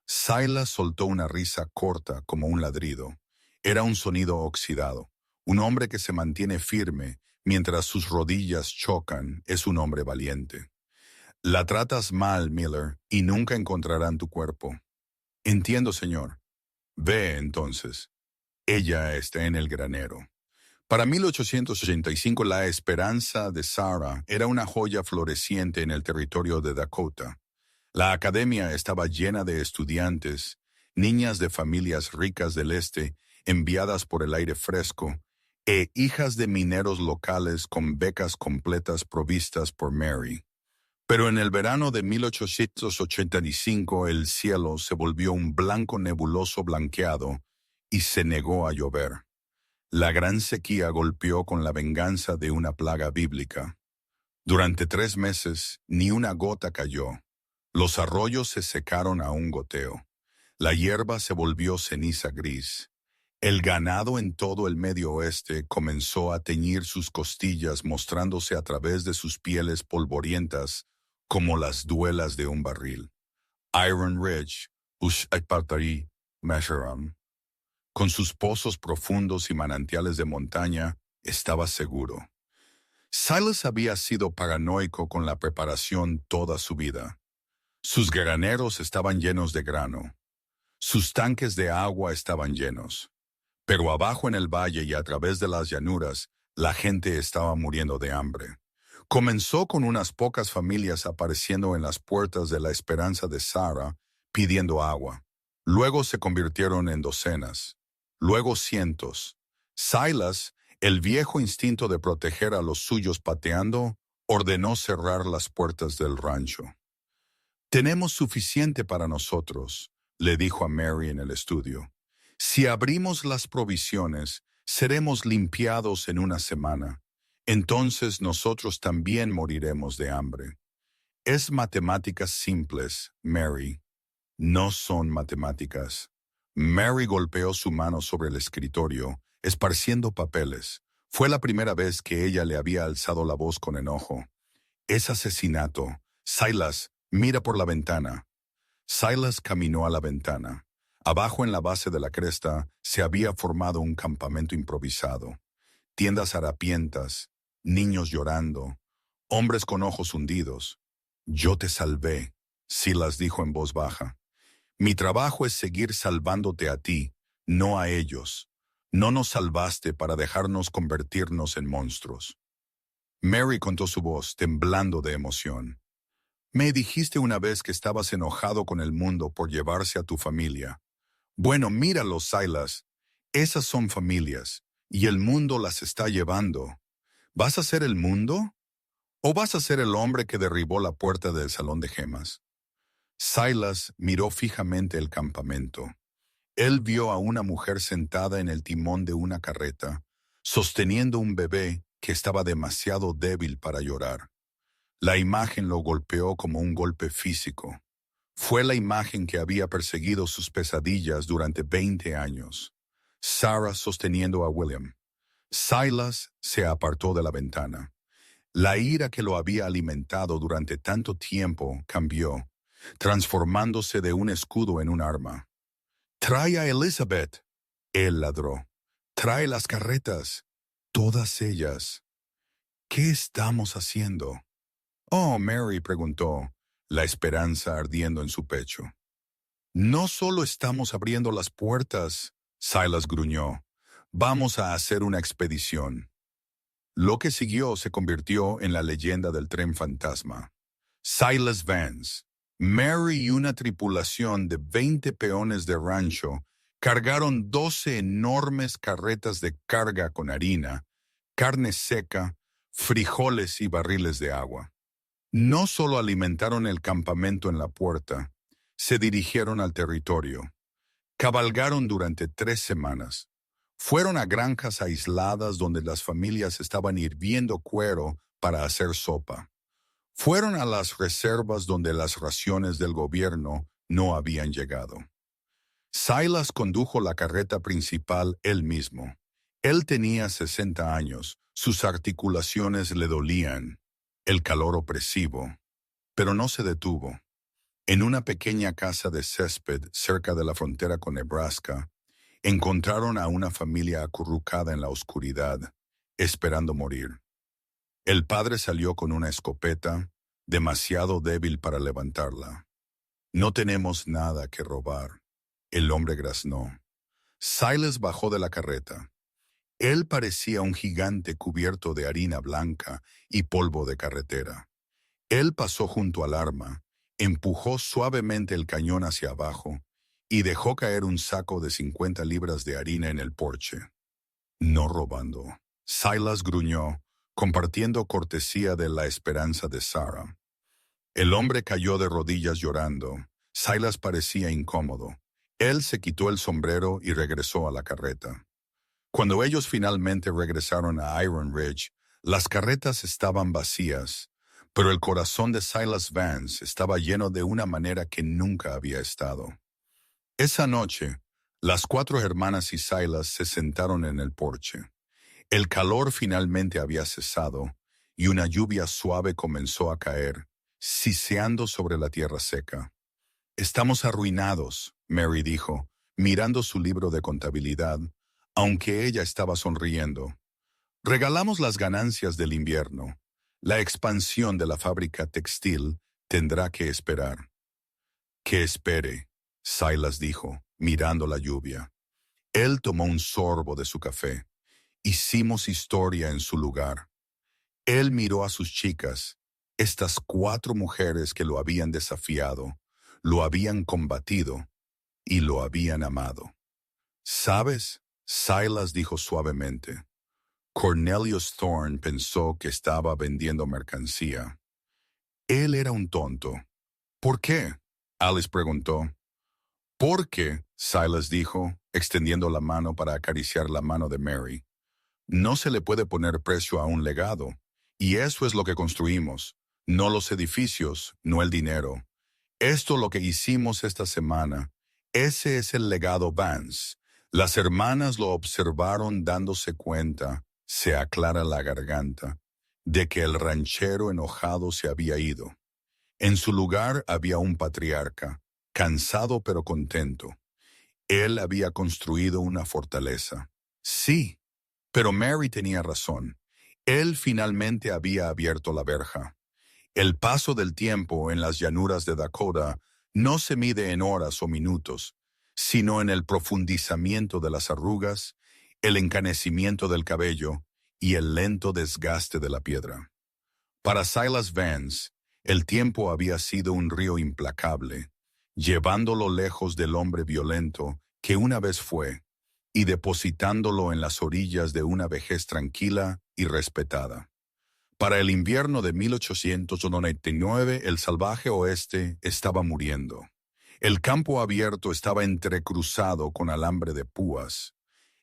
Silas soltó una risa corta como un ladrido. Era un sonido oxidado. Un hombre que se mantiene firme mientras sus rodillas chocan es un hombre valiente. «La tratas mal, Miller, y nunca encontrarán tu cuerpo». «Entiendo, señor». «Ve, entonces. Ella está en el granero». Para 1885 la esperanza de Sarah era una joya floreciente en el territorio de Dakota. La academia estaba llena de estudiantes, niñas de familias ricas del este, enviadas por el aire fresco, e hijas de mineros locales con becas completas provistas por Mary. Pero en el verano de 1885 el cielo se volvió un blanco nebuloso blanqueado y se negó a llover. La gran sequía golpeó con la venganza de una plaga bíblica. Durante 3 meses ni una gota cayó. Los arroyos se secaron a un goteo. La hierba se volvió ceniza gris. El ganado en todo el medio oeste comenzó a teñir sus costillas mostrándose a través de sus pieles polvorientas como las duelas de un barril. Iron Ridge, Ushakpatari, Meshuram, con sus pozos profundos y manantiales de montaña, estaba seguro. Silas había sido paranoico con la preparación toda su vida. Sus graneros estaban llenos de grano. Sus tanques de agua estaban llenos. Pero abajo en el valle y a través de las llanuras, la gente estaba muriendo de hambre. Comenzó con unas pocas familias apareciendo en las puertas de la esperanza de Sarah pidiendo agua. Luego se convirtieron en docenas. Luego cientos. Silas, el viejo instinto de proteger a los suyos pateando, ordenó cerrar las puertas del rancho. «Tenemos suficiente para nosotros», le dijo a Mary en el estudio. «Si abrimos las provisiones, seremos limpiados en una semana. Entonces nosotros también moriremos de hambre». «Es matemáticas simples, Mary». «No son matemáticas». Mary golpeó su mano sobre el escritorio, esparciendo papeles. Fue la primera vez que ella le había alzado la voz con enojo. «Es asesinato. Silas, mira por la ventana». Silas caminó a la ventana. Abajo en la base de la cresta se había formado un campamento improvisado. Tiendas harapientas, niños llorando, hombres con ojos hundidos. «Yo te salvé», Silas dijo en voz baja. «Mi trabajo es seguir salvándote a ti, no a ellos. No nos salvaste para dejarnos convertirnos en monstruos». Mary contó su voz, temblando de emoción. «Me dijiste una vez que estabas enojado con el mundo por llevarse a tu familia. Bueno, míralo, Silas. Esas son familias, y el mundo las está llevando. ¿Vas a ser el mundo? ¿O vas a ser el hombre que derribó la puerta del salón de gemas?» Silas miró fijamente el campamento. Él vio a una mujer sentada en el timón de una carreta, sosteniendo un bebé que estaba demasiado débil para llorar. La imagen lo golpeó como un golpe físico. Fue la imagen que había perseguido sus pesadillas durante 20 años. Sarah sosteniendo a William. Silas se apartó de la ventana. La ira que lo había alimentado durante tanto tiempo cambió, transformándose de un escudo en un arma. «¡Trae a Elizabeth!», él ladró. «¡Trae las carretas! Todas ellas». «¿Qué estamos haciendo?». «Oh», Mary preguntó, la esperanza ardiendo en su pecho. «No solo estamos abriendo las puertas», Silas gruñó. «Vamos a hacer una expedición». Lo que siguió se convirtió en la leyenda del tren fantasma. Silas Vance, Mary y una tripulación de 20 peones de rancho cargaron 12 enormes carretas de carga con harina, carne seca, frijoles y barriles de agua. No solo alimentaron el campamento en la puerta, se dirigieron al territorio. Cabalgaron durante 3 semanas. Fueron a granjas aisladas donde las familias estaban hirviendo cuero para hacer sopa. Fueron a las reservas donde las raciones del gobierno no habían llegado. Silas condujo la carreta principal él mismo. Él tenía 60 años, sus articulaciones le dolían, el calor opresivo, pero no se detuvo. En una pequeña casa de césped cerca de la frontera con Nebraska, encontraron a una familia acurrucada en la oscuridad, esperando morir. El padre salió con una escopeta, demasiado débil para levantarla. «No tenemos nada que robar», el hombre graznó. Silas bajó de la carreta. Él parecía un gigante cubierto de harina blanca y polvo de carretera. Él pasó junto al arma, empujó suavemente el cañón hacia abajo y dejó caer un saco de 50 libras de harina en el porche. «No robando», Silas gruñó, compartiendo cortesía de la esperanza de Sarah. El hombre cayó de rodillas llorando. Silas parecía incómodo. Él se quitó el sombrero y regresó a la carreta. Cuando ellos finalmente regresaron a Iron Ridge, las carretas estaban vacías, pero el corazón de Silas Vance estaba lleno de una manera que nunca había estado. Esa noche, las 4 hermanas y Silas se sentaron en el porche. El calor finalmente había cesado y una lluvia suave comenzó a caer, siseando sobre la tierra seca. «Estamos arruinados», Mary dijo, mirando su libro de contabilidad, aunque ella estaba sonriendo. «Regalamos las ganancias del invierno. La expansión de la fábrica textil tendrá que esperar». «Que espere», Silas dijo, mirando la lluvia. Él tomó un sorbo de su café. «Hicimos historia en su lugar». Él miró a sus chicas, estas 4 mujeres que lo habían desafiado, lo habían combatido y lo habían amado. «¿Sabes?», Silas dijo suavemente. Cornelius Thorne pensó que estaba vendiendo mercancía. Él era un tonto. «¿Por qué?», Alice preguntó. «Porque», Silas dijo, extendiendo la mano para acariciar la mano de Mary, «no se le puede poner precio a un legado, y eso es lo que construimos, no los edificios, no el dinero. Esto lo que hicimos esta semana, ese es el legado Vance». Las hermanas lo observaron dándose cuenta, se aclara la garganta, de que el ranchero enojado se había ido. En su lugar había un patriarca, cansado pero contento. Él había construido una fortaleza. Sí, pero Mary tenía razón. Él finalmente había abierto la verja. El paso del tiempo en las llanuras de Dakota no se mide en horas o minutos, sino en el profundizamiento de las arrugas, el encanecimiento del cabello y el lento desgaste de la piedra. Para Silas Vance, el tiempo había sido un río implacable, llevándolo lejos del hombre violento que una vez fue y depositándolo en las orillas de una vejez tranquila y respetada. Para el invierno de 1899, el salvaje oeste estaba muriendo. El campo abierto estaba entrecruzado con alambre de púas.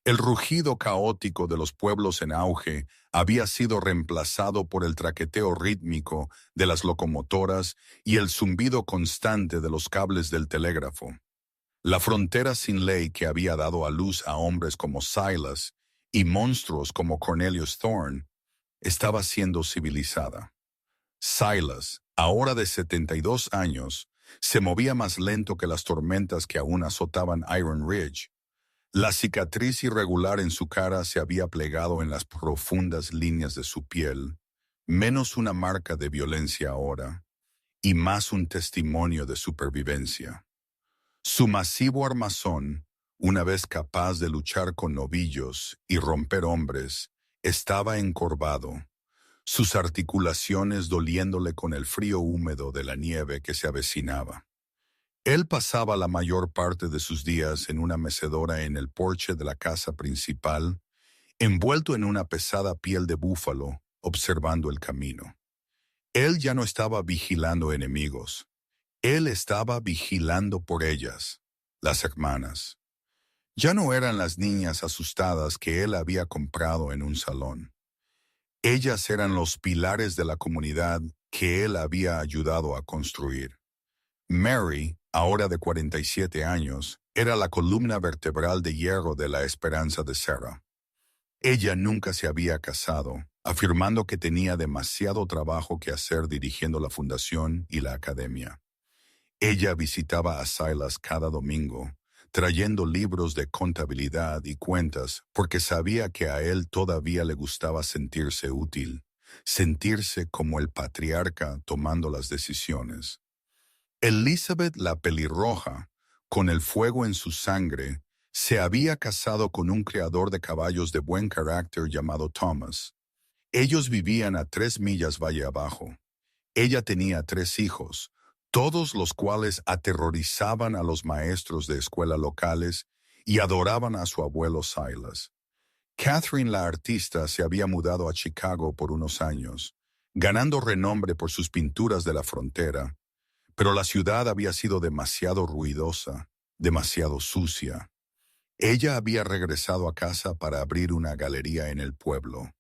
El rugido caótico de los pueblos en auge había sido reemplazado por el traqueteo rítmico de las locomotoras y el zumbido constante de los cables del telégrafo. La frontera sin ley que había dado a luz a hombres como Silas y monstruos como Cornelius Thorne estaba siendo civilizada. Silas, ahora de 72 años, se movía más lento que las tormentas que aún azotaban Iron Ridge. La cicatriz irregular en su cara se había plegado en las profundas líneas de su piel, menos una marca de violencia ahora, y más un testimonio de supervivencia. Su masivo armazón, una vez capaz de luchar con novillos y romper hombres, estaba encorvado, sus articulaciones doliéndole con el frío húmedo de la nieve que se avecinaba. Él pasaba la mayor parte de sus días en una mecedora en el porche de la casa principal, envuelto en una pesada piel de búfalo, observando el camino. Él ya no estaba vigilando enemigos. Él estaba vigilando por ellas, las hermanas. Ya no eran las niñas asustadas que él había comprado en un salón. Ellas eran los pilares de la comunidad que él había ayudado a construir. Mary, ahora de 47 años, era la columna vertebral de hierro de la esperanza de Sarah. Ella nunca se había casado, afirmando que tenía demasiado trabajo que hacer dirigiendo la fundación y la academia. Ella visitaba a Silas cada domingo, trayendo libros de contabilidad y cuentas porque sabía que a él todavía le gustaba sentirse útil, sentirse como el patriarca tomando las decisiones. Elizabeth la pelirroja, con el fuego en su sangre, se había casado con un criador de caballos de buen carácter llamado Thomas. Ellos vivían a 3 millas valle abajo. Ella tenía 3 hijos, todos los cuales aterrorizaban a los maestros de escuela locales y adoraban a su abuelo Silas. Catherine la artista se había mudado a Chicago por unos años, ganando renombre por sus pinturas de la frontera, pero la ciudad había sido demasiado ruidosa, demasiado sucia. Ella había regresado a casa para abrir una galería en el pueblo.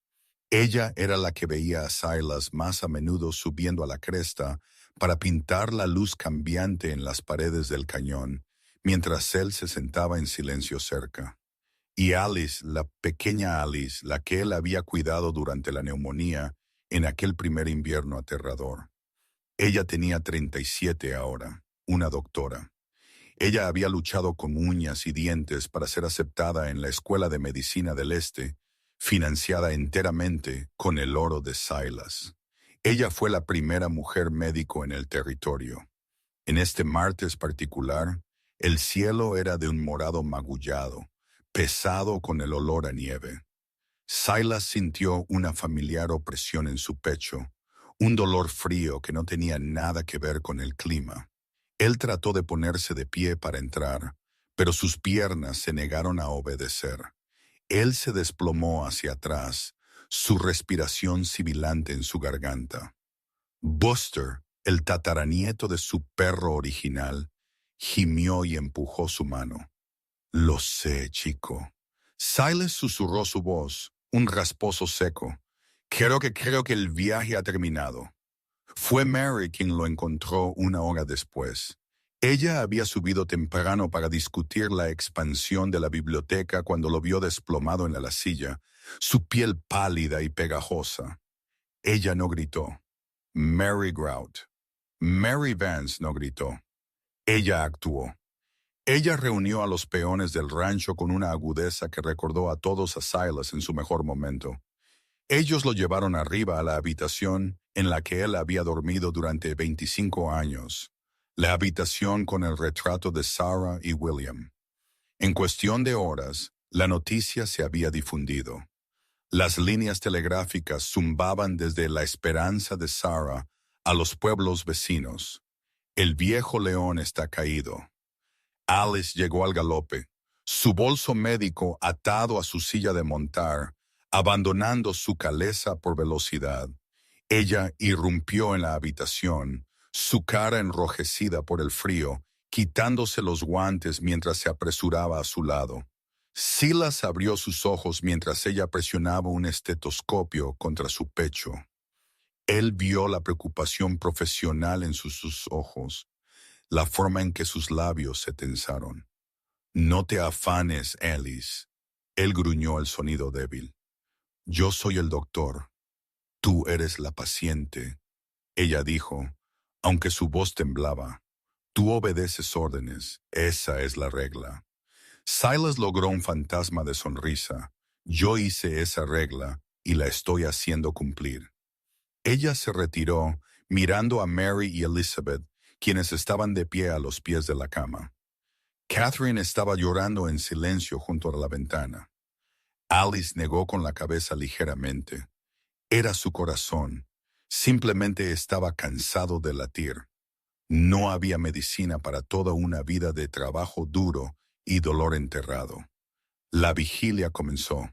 Ella era la que veía a Silas más a menudo subiendo a la cresta para pintar la luz cambiante en las paredes del cañón, mientras él se sentaba en silencio cerca. Y Alice, la pequeña Alice, la que él había cuidado durante la neumonía en aquel primer invierno aterrador. Ella tenía 37 ahora, una doctora. Ella había luchado con uñas y dientes para ser aceptada en la Escuela de Medicina del Este, financiada enteramente con el oro de Silas. Ella fue la primera mujer médico en el territorio. En este martes particular, el cielo era de un morado magullado, pesado con el olor a nieve. Silas sintió una familiar opresión en su pecho, un dolor frío que no tenía nada que ver con el clima. Él trató de ponerse de pie para entrar, pero sus piernas se negaron a obedecer. Él se desplomó hacia atrás, su respiración sibilante en su garganta. Buster, el tataranieto de su perro original, gimió y empujó su mano. «Lo sé, chico». Silas susurró su voz, un rasposo seco. Creo que el viaje ha terminado». Fue Mary quien lo encontró una hora después. Ella había subido temprano para discutir la expansión de la biblioteca cuando lo vio desplomado en la silla, su piel pálida y pegajosa. Ella no gritó. Mary Grout. Mary Vance no gritó. Ella actuó. Ella reunió a los peones del rancho con una agudeza que recordó a todos a Silas en su mejor momento. Ellos lo llevaron arriba a la habitación en la que él había dormido durante 25 años, la habitación con el retrato de Sarah y William. En cuestión de horas, la noticia se había difundido. Las líneas telegráficas zumbaban desde la esperanza de Sarah a los pueblos vecinos. El viejo león está caído. Alice llegó al galope, su bolso médico atado a su silla de montar, abandonando su caleza por velocidad. Ella irrumpió en la habitación, su cara enrojecida por el frío, quitándose los guantes mientras se apresuraba a su lado. Silas abrió sus ojos mientras ella presionaba un estetoscopio contra su pecho. Él vio la preocupación profesional en sus ojos, la forma en que sus labios se tensaron. No te afanes, Alice. Él gruñó el sonido débil. Yo soy el doctor. Tú eres la paciente. Ella dijo, aunque su voz temblaba. Tú obedeces órdenes. Esa es la regla. Silas logró un fantasma de sonrisa. Yo hice esa regla y la estoy haciendo cumplir. Ella se retiró, mirando a Mary y Elizabeth, quienes estaban de pie a los pies de la cama. Catherine estaba llorando en silencio junto a la ventana. Alice negó con la cabeza ligeramente. Era su corazón. Simplemente estaba cansado de latir. No había medicina para toda una vida de trabajo duro y dolor enterrado. La vigilia comenzó.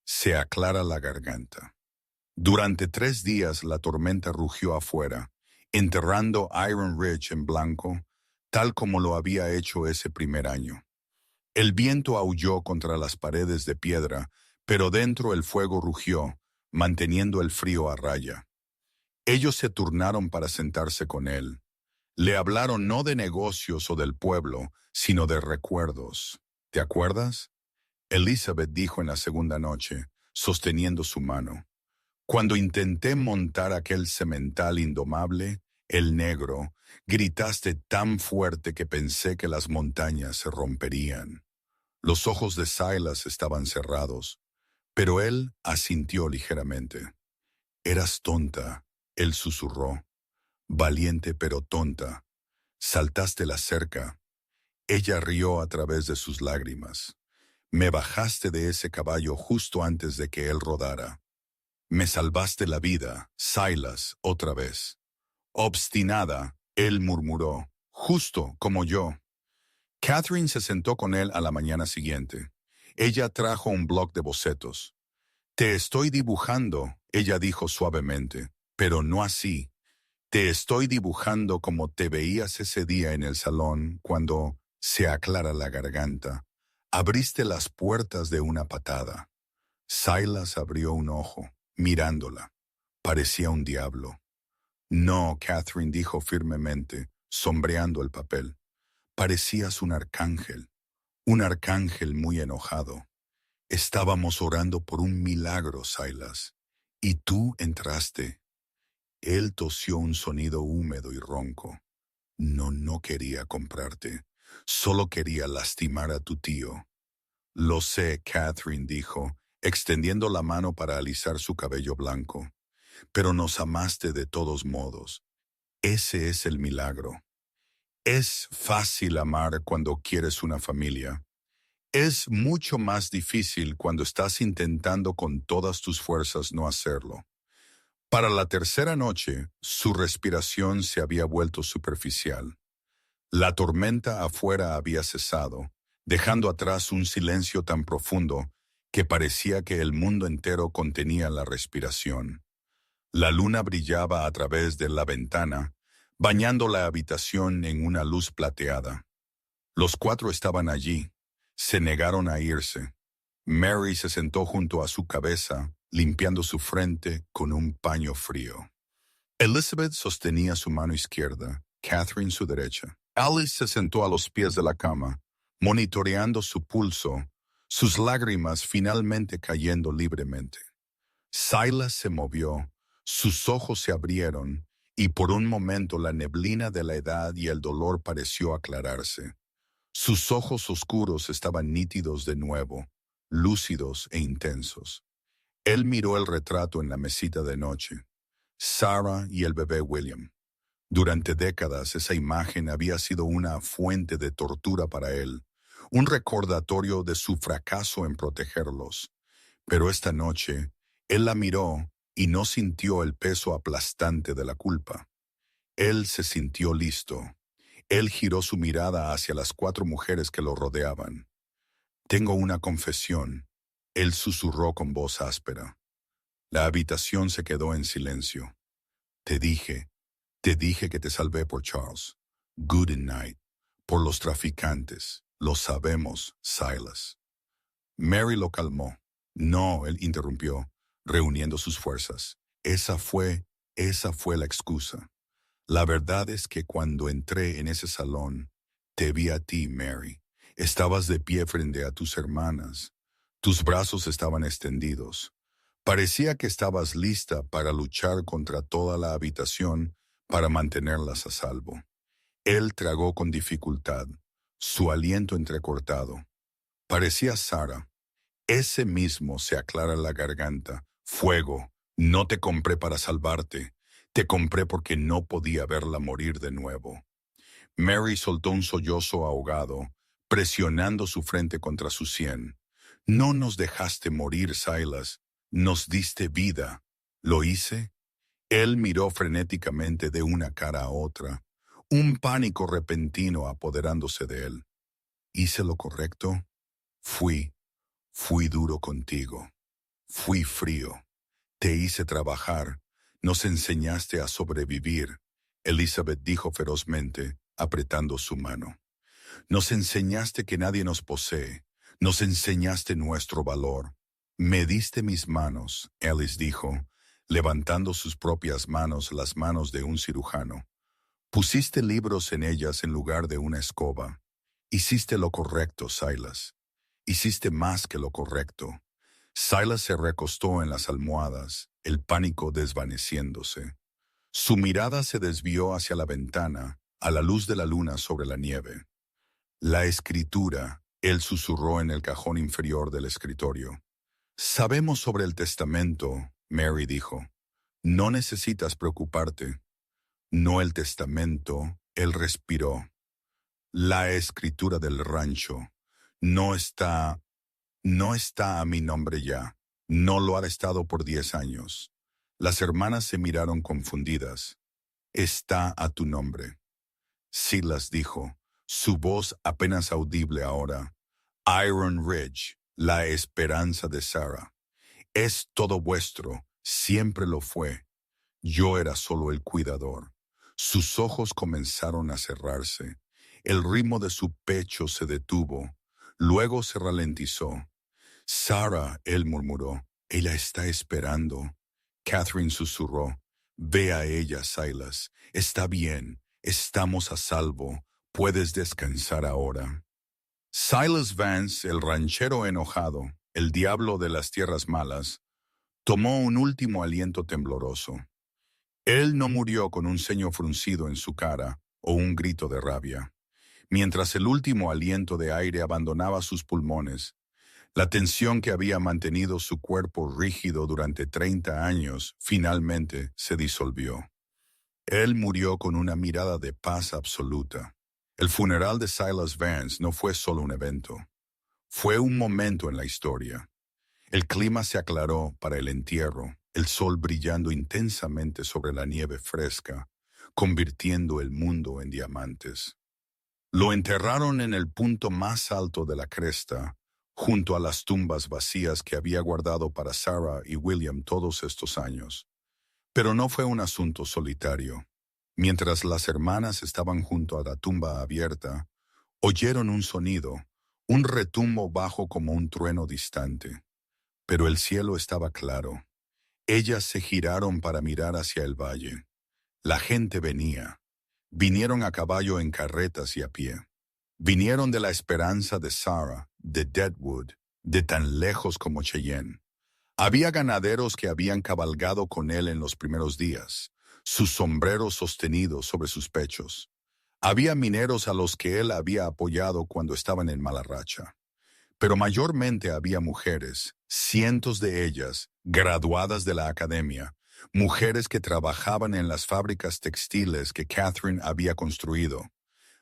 Se aclara la garganta. Durante 3 días la tormenta rugió afuera, enterrando Iron Ridge en blanco, tal como lo había hecho ese primer año. El viento aulló contra las paredes de piedra, pero dentro el fuego rugió, manteniendo el frío a raya. Ellos se turnaron para sentarse con él. Le hablaron no de negocios o del pueblo, sino de recuerdos. ¿Te acuerdas? Elizabeth dijo en la segunda noche, sosteniendo su mano. Cuando intenté montar aquel semental indomable, el negro, gritaste tan fuerte que pensé que las montañas se romperían. Los ojos de Silas estaban cerrados, pero él asintió ligeramente. Eras tonta, él susurró. Valiente pero tonta. Saltaste la cerca. Ella rió a través de sus lágrimas. Me bajaste de ese caballo justo antes de que él rodara. Me salvaste la vida, Silas, otra vez. Obstinada, él murmuró, justo como yo. Catherine se sentó con él a la mañana siguiente. Ella trajo un bloc de bocetos. Te estoy dibujando, ella dijo suavemente, pero no así. Te estoy dibujando como te veías ese día en el salón cuando, se aclara la garganta, abriste las puertas de una patada. Silas abrió un ojo, mirándola. Parecía un diablo. No, Catherine dijo firmemente, sombreando el papel. Parecías un arcángel muy enojado. Estábamos orando por un milagro, Silas, y tú entraste. Él tosió un sonido húmedo y ronco. No quería comprarte. Solo quería lastimar a tu tío. Lo sé, Catherine dijo, extendiendo la mano para alisar su cabello blanco. Pero nos amaste de todos modos. Ese es el milagro. Es fácil amar cuando quieres una familia. Es mucho más difícil cuando estás intentando con todas tus fuerzas no hacerlo. Para la tercera noche, su respiración se había vuelto superficial. La tormenta afuera había cesado, dejando atrás un silencio tan profundo que parecía que el mundo entero contenía la respiración. La luna brillaba a través de la ventana, bañando la habitación en una luz plateada. Los 4 estaban allí. Se negaron a irse. Mary se sentó junto a su cabeza, limpiando su frente con un paño frío. Elizabeth sostenía su mano izquierda, Catherine su derecha. Alice se sentó a los pies de la cama, monitoreando su pulso, sus lágrimas finalmente cayendo libremente. Silas se movió, sus ojos se abrieron, y por un momento la neblina de la edad y el dolor pareció aclararse. Sus ojos oscuros estaban nítidos de nuevo, lúcidos e intensos. Él miró el retrato en la mesita de noche. Sarah y el bebé William. Durante décadas esa imagen había sido una fuente de tortura para él, un recordatorio de su fracaso en protegerlos. Pero esta noche, él la miró y no sintió el peso aplastante de la culpa. Él se sintió listo. Él giró su mirada hacia las 4 mujeres que lo rodeaban. Tengo una confesión, él susurró con voz áspera. La habitación se quedó en silencio. Te dije que te salvé por Charles. Good night. Por los traficantes. Lo sabemos, Silas. Mary lo calmó. No, él interrumpió, reuniendo sus fuerzas. Esa fue la excusa. La verdad es que cuando entré en ese salón, te vi a ti, Mary. Estabas de pie frente a tus hermanas. Tus brazos estaban extendidos. Parecía que estabas lista para luchar contra toda la habitación para mantenerlas a salvo. Él tragó con dificultad, su aliento entrecortado. Parecía Sarah. Ese mismo se aclara la garganta. Fuego, no te compré para salvarte. Te compré porque no podía verla morir de nuevo. Mary soltó un sollozo ahogado, presionando su frente contra su sien. No nos dejaste morir, Silas. Nos diste vida. ¿Lo hice? Él miró frenéticamente de una cara a otra, un pánico repentino apoderándose de él. ¿Hice lo correcto? Fui duro contigo. Fui frío. Te hice trabajar. Nos enseñaste a sobrevivir, Elizabeth dijo ferozmente, apretando su mano. Nos enseñaste que nadie nos posee. Nos enseñaste nuestro valor. Me diste mis manos, Alice dijo, levantando sus propias manos, las manos de un cirujano. Pusiste libros en ellas en lugar de una escoba. Hiciste lo correcto, Silas. Hiciste más que lo correcto. Silas se recostó en las almohadas, el pánico desvaneciéndose. Su mirada se desvió hacia la ventana, a la luz de la luna sobre la nieve. La escritura, él susurró en el cajón inferior del escritorio. Sabemos sobre el testamento, Mary dijo. No necesitas preocuparte. No el testamento, él respiró. La escritura del rancho. No está a mi nombre ya. No lo ha estado por 10 años. Las hermanas se miraron confundidas. Está a tu nombre. Silas dijo, su voz apenas audible ahora. Iron Ridge, la esperanza de Sarah. Es todo vuestro, siempre lo fue. Yo era solo el cuidador. Sus ojos comenzaron a cerrarse. El ritmo de su pecho se detuvo. Luego se ralentizó. Sarah, él murmuró, ella está esperando. Catherine susurró, ve a ella, Silas. Está bien, estamos a salvo. Puedes descansar ahora. Silas Vance, el ranchero enojado, el diablo de las tierras malas, tomó un último aliento tembloroso. Él no murió con un ceño fruncido en su cara o un grito de rabia. Mientras el último aliento de aire abandonaba sus pulmones, la tensión que había mantenido su cuerpo rígido durante 30 años finalmente se disolvió. Él murió con una mirada de paz absoluta. El funeral de Silas Vance no fue solo un evento. Fue un momento en la historia. El clima se aclaró para el entierro, el sol brillando intensamente sobre la nieve fresca, convirtiendo el mundo en diamantes. Lo enterraron en el punto más alto de la cresta, junto a las tumbas vacías que había guardado para Sarah y William todos estos años. Pero no fue un asunto solitario. Mientras las hermanas estaban junto a la tumba abierta, oyeron un sonido, un retumbo bajo como un trueno distante. Pero el cielo estaba claro. Ellas se giraron para mirar hacia el valle. La gente venía. Vinieron a caballo en carretas y a pie. Vinieron de la esperanza de Sarah, de Deadwood, de tan lejos como Cheyenne. Había ganaderos que habían cabalgado con él en los primeros días, sus sombreros sostenidos sobre sus pechos. Había mineros a los que él había apoyado cuando estaban en mala racha. Pero mayormente había mujeres, cientos de ellas, graduadas de la academia, mujeres que trabajaban en las fábricas textiles que Catherine había construido,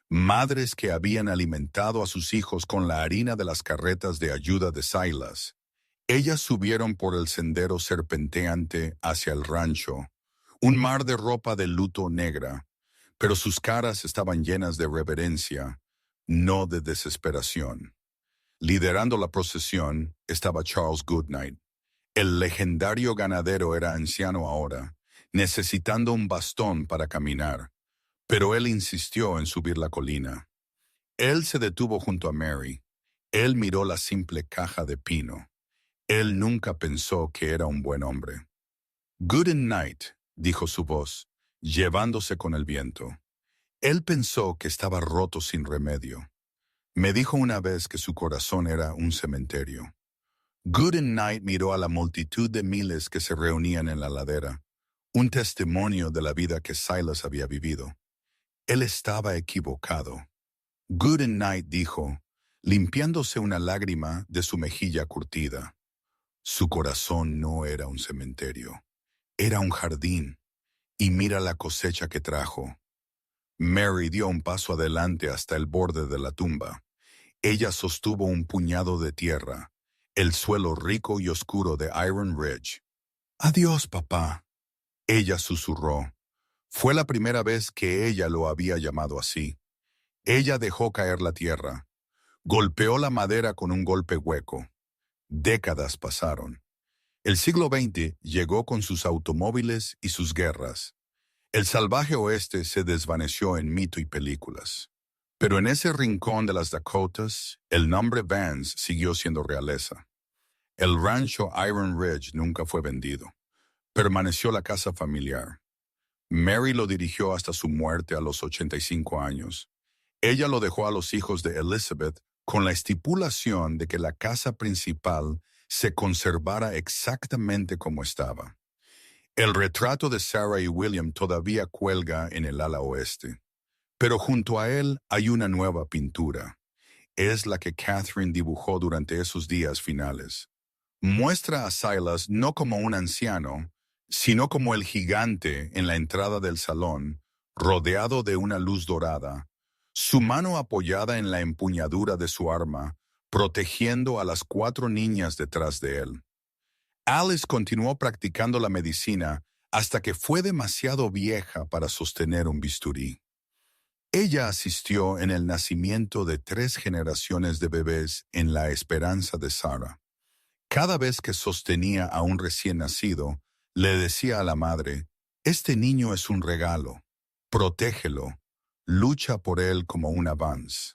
madres que habían alimentado a sus hijos con la harina de las carretas de ayuda de Silas. Ellas subieron por el sendero serpenteante hacia el rancho, un mar de ropa de luto negra, pero sus caras estaban llenas de reverencia, no de desesperación. Liderando la procesión estaba Charles Goodnight. El legendario ganadero era anciano ahora, necesitando un bastón para caminar, pero él insistió en subir la colina. Él se detuvo junto a Mary. Él miró la simple caja de pino. Él nunca pensó que era un buen hombre. Good night, dijo su voz, llevándose con el viento. Él pensó que estaba roto sin remedio. Me dijo una vez que su corazón era un cementerio. Goodnight miró a la multitud de miles que se reunían en la ladera, un testimonio de la vida que Silas había vivido. Él estaba equivocado. Goodnight dijo, limpiándose una lágrima de su mejilla curtida. Su corazón no era un cementerio, era un jardín, y mira la cosecha que trajo. Mary dio un paso adelante hasta el borde de la tumba. Ella sostuvo un puñado de tierra, el suelo rico y oscuro de Iron Ridge. «Adiós, papá», ella susurró. Fue la primera vez que ella lo había llamado así. Ella dejó caer la tierra. Golpeó la madera con un golpe hueco. Décadas pasaron. El siglo XX llegó con sus automóviles y sus guerras. El salvaje oeste se desvaneció en mito y películas. Pero en ese rincón de las Dakotas, el nombre Vance siguió siendo realeza. El rancho Iron Ridge nunca fue vendido. Permaneció la casa familiar. Mary lo dirigió hasta su muerte a los 85 años. Ella lo dejó a los hijos de Elizabeth con la estipulación de que la casa principal se conservara exactamente como estaba. El retrato de Sarah y William todavía cuelga en el ala oeste. Pero junto a él hay una nueva pintura. Es la que Catherine dibujó durante esos días finales. Muestra a Silas no como un anciano, sino como el gigante en la entrada del salón, rodeado de una luz dorada, su mano apoyada en la empuñadura de su arma, protegiendo a las 4 niñas detrás de él. Alice continuó practicando la medicina hasta que fue demasiado vieja para sostener un bisturí. Ella asistió en el nacimiento de 3 generaciones de bebés en la esperanza de Sarah. Cada vez que sostenía a un recién nacido, le decía a la madre, «Este niño es un regalo, protégelo, lucha por él como un Vance».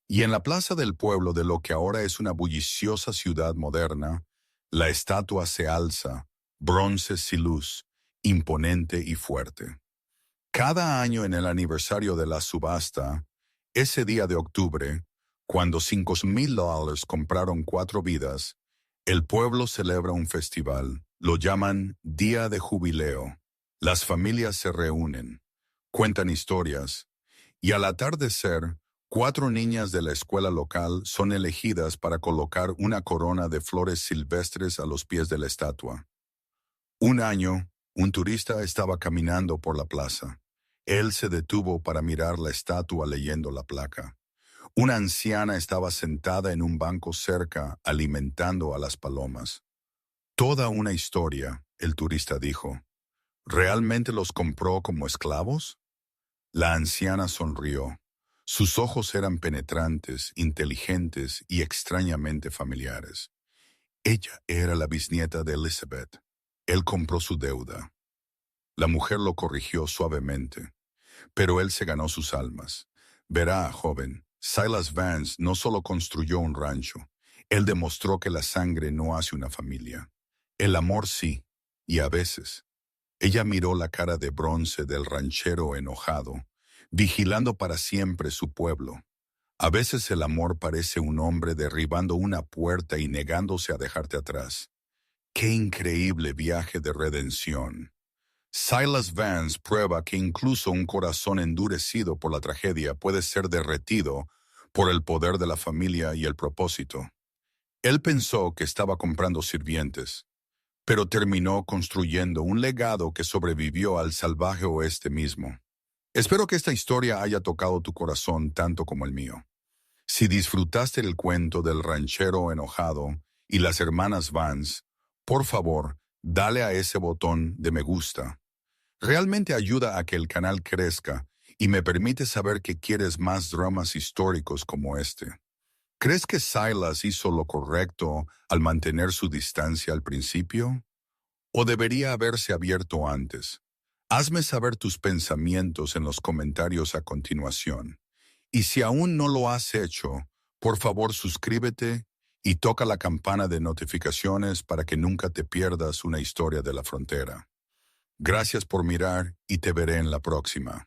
Y en la plaza del pueblo de lo que ahora es una bulliciosa ciudad moderna, la estatua se alza, bronce sin luz, imponente y fuerte. Cada año en el aniversario de la subasta, ese día de octubre, cuando $5,000 compraron 4 vidas, el pueblo celebra un festival. Lo llaman Día de Jubileo. Las familias se reúnen, cuentan historias, y al atardecer, 4 niñas de la escuela local son elegidas para colocar una corona de flores silvestres a los pies de la estatua. Un año, un turista estaba caminando por la plaza. Él se detuvo para mirar la estatua leyendo la placa. Una anciana estaba sentada en un banco cerca, alimentando a las palomas. Toda una historia, el turista dijo. ¿Realmente los compró como esclavos? La anciana sonrió. Sus ojos eran penetrantes, inteligentes y extrañamente familiares. Ella era la bisnieta de Elizabeth. Él compró su deuda. La mujer lo corrigió suavemente, pero él se ganó sus almas. Verá, joven, Silas Vance no solo construyó un rancho, él demostró que la sangre no hace una familia. El amor sí, y a veces. Ella miró la cara de bronce del ranchero enojado, vigilando para siempre su pueblo. A veces el amor parece un hombre derribando una puerta y negándose a dejarte atrás. ¡Qué increíble viaje de redención! Silas Vance prueba que incluso un corazón endurecido por la tragedia puede ser derretido por el poder de la familia y el propósito. Él pensó que estaba comprando sirvientes, pero terminó construyendo un legado que sobrevivió al salvaje oeste mismo. Espero que esta historia haya tocado tu corazón tanto como el mío. Si disfrutaste el cuento del ranchero enojado y las hermanas Vance, por favor, dale a ese botón de me gusta. Realmente ayuda a que el canal crezca y me permite saber que quieres más dramas históricos como este. ¿Crees que Silas hizo lo correcto al mantener su distancia al principio? ¿O debería haberse abierto antes? Hazme saber tus pensamientos en los comentarios a continuación. Y si aún no lo has hecho, Por favor, suscríbete y toca la campana de notificaciones para que nunca te pierdas una historia de la frontera. Gracias por mirar y te veré en la próxima.